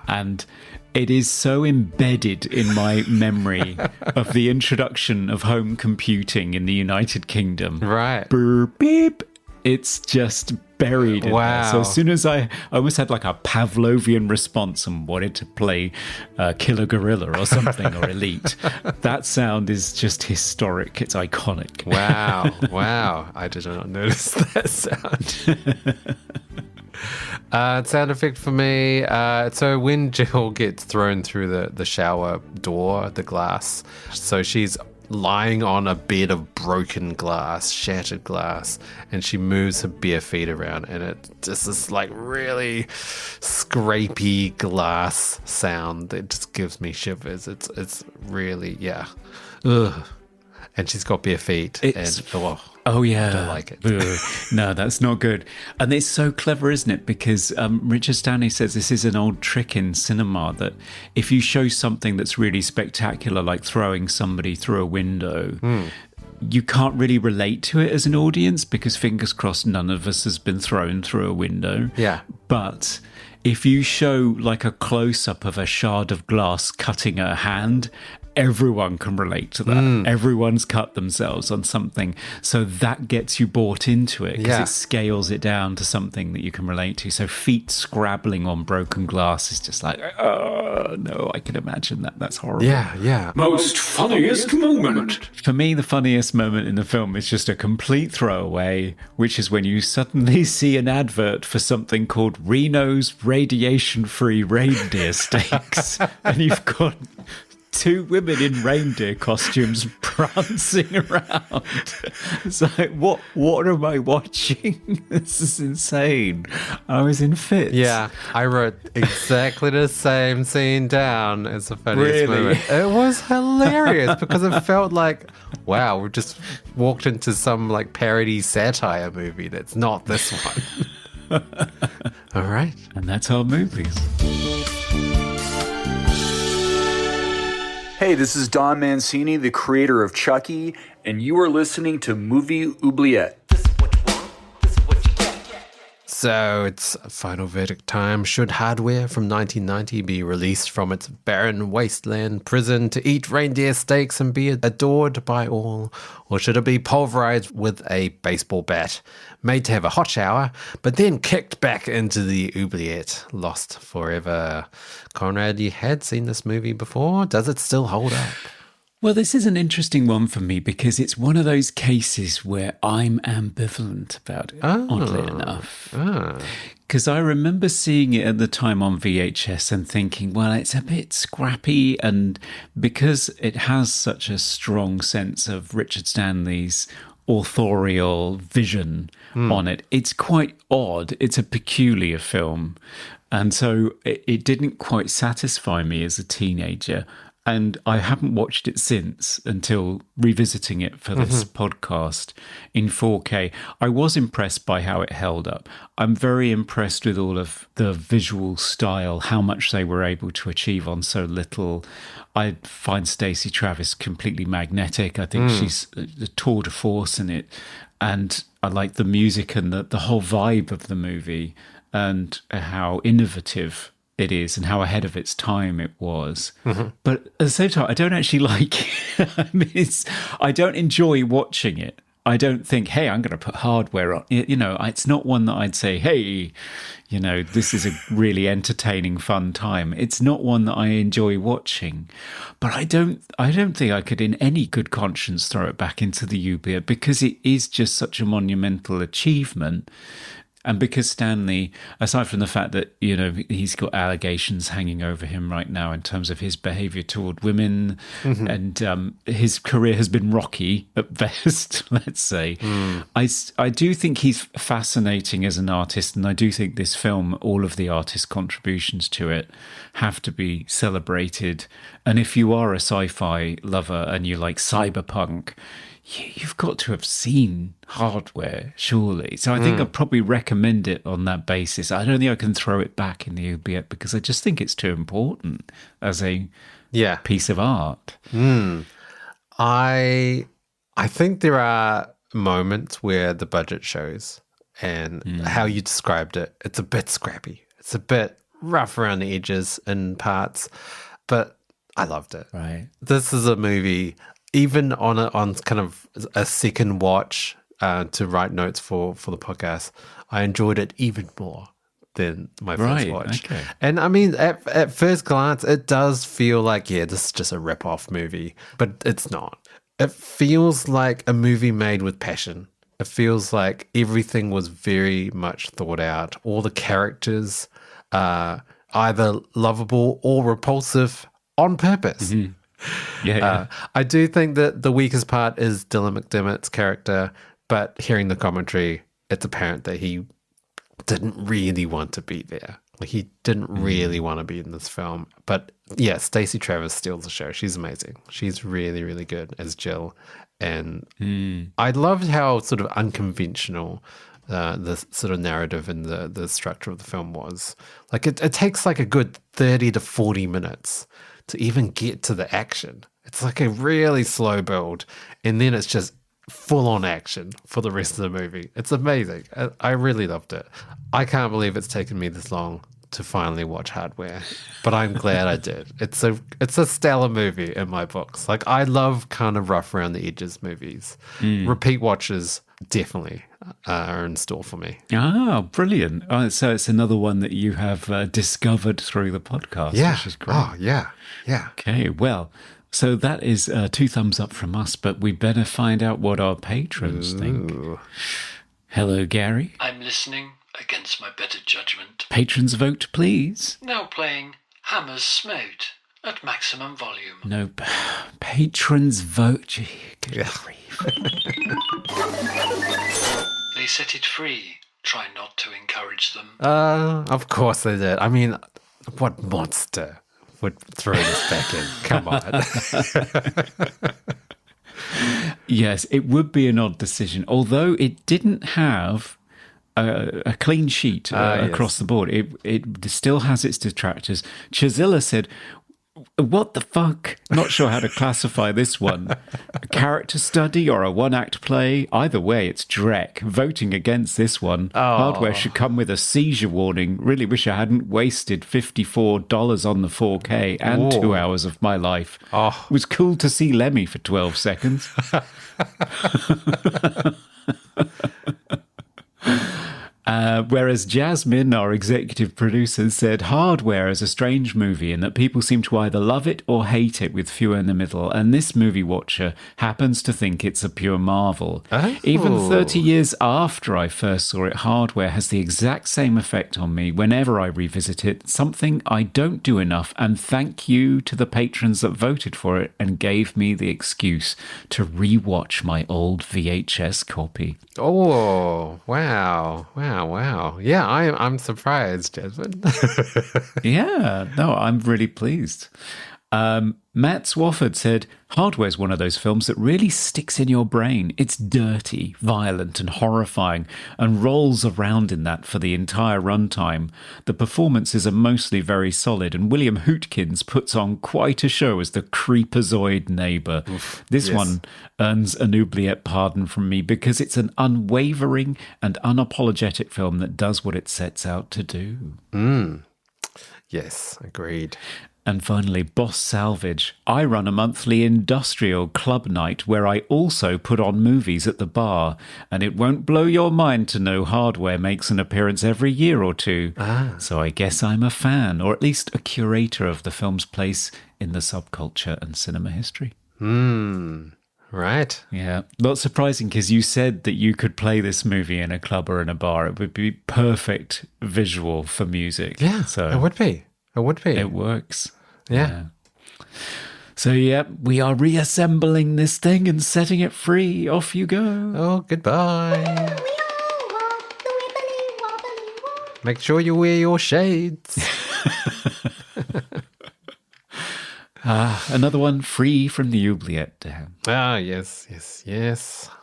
Speaker 1: And it is so embedded in my memory of the introduction of home computing in the United Kingdom.
Speaker 2: Right.
Speaker 1: Burp, beep. It's just buried in there. So as soon as I almost had like a Pavlovian response and wanted to play Killer Gorilla or something, or Elite, that sound is just historic. It's iconic.
Speaker 2: Wow. I did not notice that sound. Sound effect for me. So when Jill gets thrown through the shower door, the glass, so she's lying on a bed of broken glass, shattered glass, and she moves her bare feet around, and it just is like really scrapey glass sound that just gives me shivers. It's really ugh. And she's got bare feet.
Speaker 1: Oh yeah,
Speaker 2: I don't like it.
Speaker 1: No, that's not good. And it's so clever, isn't it? Because Richard Stanley says this is an old trick in cinema, that if you show something that's really spectacular, like throwing somebody through a window, you can't really relate to it as an audience, because fingers crossed none of us has been thrown through a window.
Speaker 2: Yeah.
Speaker 1: But if you show like a close-up of a shard of glass cutting her hand, everyone can relate to that. Everyone's cut themselves on something. So that gets you bought into it because it scales it down to something that you can relate to. So feet scrabbling on broken glass is just like, oh, no, I can imagine that. That's horrible.
Speaker 2: Yeah.
Speaker 5: Most funniest moment.
Speaker 1: For me, the funniest moment in the film is just a complete throwaway, which is when you suddenly see an advert for something called Reno's radiation-free reindeer steaks, and you've got two women in reindeer costumes prancing around. It's like, what am I watching? This is insane. I was in fits.
Speaker 2: Yeah, I wrote exactly the same scene down as the funniest moment. It was hilarious because it felt like, wow, we just walked into some like parody satire movie that's not this one. All right.
Speaker 1: And that's our movies.
Speaker 6: Hey, this is Don Mancini, the creator of Chucky, and you are listening to Movie Oubliette.
Speaker 4: This is what you want. This is what you get.
Speaker 2: So it's final verdict time. Should hardware from 1990 be released from its barren wasteland prison to eat reindeer steaks and be adored by all? Or should it be pulverized with a baseball bat, made to have a hot shower, but then kicked back into the oubliette, lost forever? Conrad, you had seen this movie before. Does it still hold up?
Speaker 1: Well, this is an interesting one for me because it's one of those cases where I'm ambivalent about it, oddly enough. Because I remember seeing it at the time on VHS and thinking, well, it's a bit scrappy. And because it has such a strong sense of Richard Stanley's authorial vision on it, it's quite odd. It's a peculiar film. And so it didn't quite satisfy me as a teenager. And I haven't watched it since until revisiting it for this podcast in 4K. I was impressed by how it held up. I'm very impressed with all of the visual style, how much they were able to achieve on so little. I find Stacey Travis completely magnetic. I think she's the tour de force in it. And I like the music and the whole vibe of the movie and how innovative it is and how ahead of its time it was. But at the same time, I don't actually like it. I mean, I don't enjoy watching it. I don't think, hey, I'm going to put hardware on. You know, it's not one that I'd say, hey, you know, this is a really entertaining, fun time. It's not one that I enjoy watching. But I don't think I could in any good conscience throw it back into the oubliette because it is just such a monumental achievement. And because Stanley, aside from the fact that, you know, he's got allegations hanging over him right now in terms of his behavior toward women, and his career has been rocky at best, let's say, I do think he's fascinating as an artist. And I do think this film, all of the artist's contributions to it have to be celebrated. And if you are a sci-fi lover and you like cyberpunk, you've got to have seen hardware, surely. So I think I'd probably recommend it on that basis. I don't think I can throw it back in the oubliette because I just think it's too important as a piece of art.
Speaker 2: I think there are moments where the budget shows and how you described it. It's a bit scrappy. It's a bit rough around the edges in parts, but I loved it.
Speaker 1: Right.
Speaker 2: This is a movie... Even on kind of a second watch to write notes for the podcast, I enjoyed it even more than my first watch.
Speaker 1: Okay.
Speaker 2: And I mean, at first glance, it does feel like, this is just a rip-off movie, but it's not. It feels like a movie made with passion. It feels like everything was very much thought out. All the characters are either lovable or repulsive on purpose. I do think that the weakest part is Dylan McDermott's character, but hearing the commentary, it's apparent that he didn't really want to be there. Like, he didn't really want to be in this film. But yeah, Stacey Travis steals the show. She's amazing. She's really, really good as Jill. And I loved how sort of unconventional the sort of narrative and the structure of the film was. Like, it takes like a good 30 to 40 minutes to even get to the action. It's like a really slow build, and then it's just full-on action for the rest of the movie. It's amazing. I really loved it. I can't believe it's taken me this long to finally watch Hardware, but I'm glad I did. It's a stellar movie in my books. Like, I love kind of rough around the edges movies. Repeat watches definitely are in store for me.
Speaker 1: Ah, brilliant. Oh, so it's another one that you have discovered through the podcast, which is great.
Speaker 2: Oh, yeah.
Speaker 1: Okay, well, so that is 2 thumbs up from us, but we better find out what our patrons think. Hello, Gary.
Speaker 5: I'm listening against my better judgment.
Speaker 1: Patrons vote, please.
Speaker 5: Now playing Hammer's Smote at maximum volume.
Speaker 1: No, patrons vote. Gee, good grief.
Speaker 5: They set it free. Try not to encourage them.
Speaker 2: Of course they did. I mean, what monster would throw this back in? Come on.
Speaker 1: Yes, it would be an odd decision, although it didn't have a clean sheet across the board. It still has its detractors. Chazilla said, what the fuck? Not sure how to classify this one. A character study or a one-act play? Either way, it's dreck. Voting against this one. Hardware should come with a seizure warning. Really wish I hadn't wasted $54 on the 4K and 2 hours of my life. It was cool to see Lemmy for 12 seconds. Whereas Jasmine, our executive producer, said Hardware is a strange movie in that people seem to either love it or hate it with fewer in the middle, and this movie watcher happens to think it's a pure marvel. Even 30 years after I first saw it, Hardware has the exact same effect on me whenever I revisit it, something I don't do enough, and thank you to the patrons that voted for it and gave me the excuse to rewatch my old VHS copy.
Speaker 2: Oh, wow. Yeah, I'm surprised, Jasmine.
Speaker 1: Yeah, no, I'm really pleased. Matt Swafford said, Hardware's one of those films that really sticks in your brain. It's dirty, violent and horrifying and rolls around in that for the entire runtime. The performances are mostly very solid and William Hootkins puts on quite a show as the creepazoid neighbour. This one earns an oubliette pardon from me because it's an unwavering and unapologetic film that does what it sets out to do.
Speaker 2: Yes, agreed.
Speaker 1: And finally, Boss Salvage. I run a monthly industrial club night where I also put on movies at the bar. And it won't blow your mind to know Hardware makes an appearance every year or two. So I guess I'm a fan, or at least a curator of the film's place in the subculture and cinema history.
Speaker 2: Right.
Speaker 1: Yeah. Not surprising because you said that you could play this movie in a club or in a bar. It would be perfect visual for music.
Speaker 2: Yeah,
Speaker 1: so
Speaker 2: it would be.
Speaker 1: It works.
Speaker 2: Yeah.
Speaker 1: So, we are reassembling this thing and setting it free. Off you go.
Speaker 2: Oh, goodbye. Make sure you wear your shades.
Speaker 1: Another one free from the oubliette, Dan.
Speaker 2: Yes.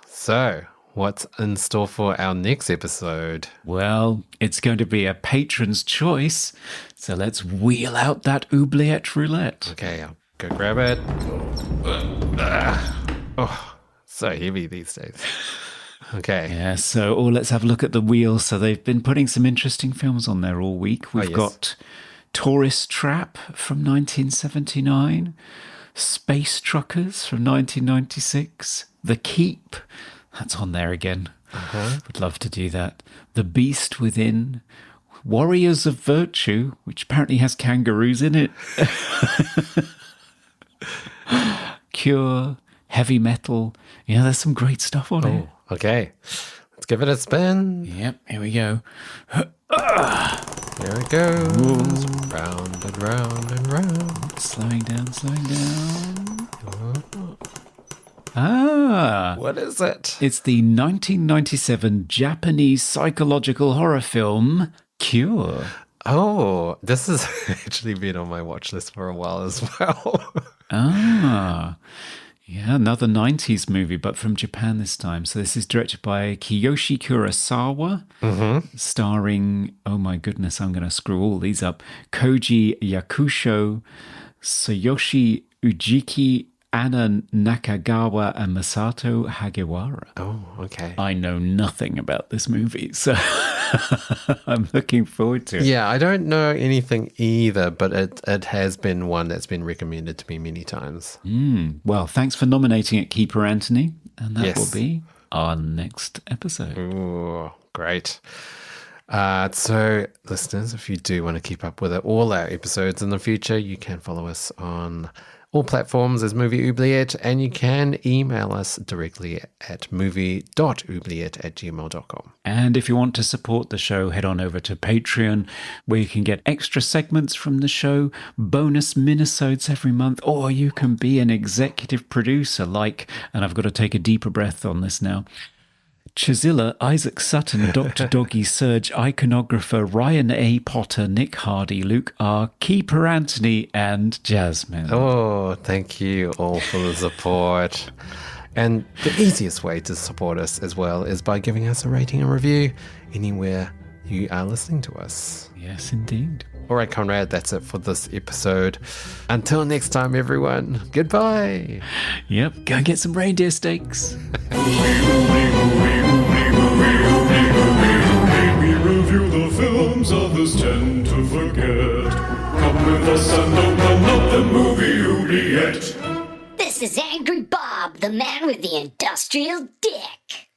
Speaker 2: So, what's in store for our next episode?
Speaker 1: Well, it's going to be a patron's choice. So let's wheel out that oubliette roulette.
Speaker 2: Okay, I'll go grab it. Oh, so heavy these days. Okay.
Speaker 1: Yeah, so let's have a look at the wheel. So they've been putting some interesting films on there all week. We've got Tourist Trap from 1979, Space Truckers from 1996, The Keep, that's on there again. Would love to do that. The Beast Within, Warriors of Virtue, which apparently has kangaroos in it. Cure, Heavy Metal. Yeah, there's some great stuff on it.
Speaker 2: Okay. Let's give it a spin.
Speaker 1: Yep, here we go.
Speaker 2: There it goes. Round and round and round.
Speaker 1: Slowing down.
Speaker 2: What is it?
Speaker 1: It's the 1997 Japanese psychological horror film, Cure.
Speaker 2: Oh, this has actually been on my watch list for a while as well.
Speaker 1: Yeah, another 90s movie, but from Japan this time. So this is directed by Kiyoshi Kurosawa, starring, oh my goodness, I'm going to screw all these up, Koji Yakusho, Tsuyoshi Ujiki, Anna Nakagawa and Masato Hagiwara.
Speaker 2: Oh, okay.
Speaker 1: I know nothing about this movie, so I'm looking forward to it.
Speaker 2: Yeah, I don't know anything either, but it has been one that's been recommended to me many times.
Speaker 1: Well, thanks for nominating it, Keeper Anthony, and that
Speaker 2: Yes.
Speaker 1: will be our next episode.
Speaker 2: Ooh, great. So, listeners, if you do want to keep up with all our episodes in the future, you can follow us on all platforms as Movie Oubliette, and you can email us directly at movie.oubliette@gmail.com.
Speaker 1: And if you want to support the show, head on over to Patreon, where you can get extra segments from the show, bonus minisodes every month, or you can be an executive producer like, and I've got to take a deeper breath on this now, Chazilla, Isaac Sutton, Dr. Doggy Surge, iconographer, Ryan A. Potter, Nick Hardy, Luke R., Keeper Anthony, and Jasmine.
Speaker 2: Oh, thank you all for the support. And the easiest way to support us as well is by giving us a rating and review anywhere you are listening to us.
Speaker 1: Yes, indeed.
Speaker 2: All right, Conrad, that's it for this episode. Until next time, everyone, goodbye.
Speaker 1: Yep, go and get some reindeer steaks.
Speaker 7: We review the films others tend to forget. Come with us and open up the movie Oubliette.
Speaker 3: This is Angry Bob, the man with the industrial dick.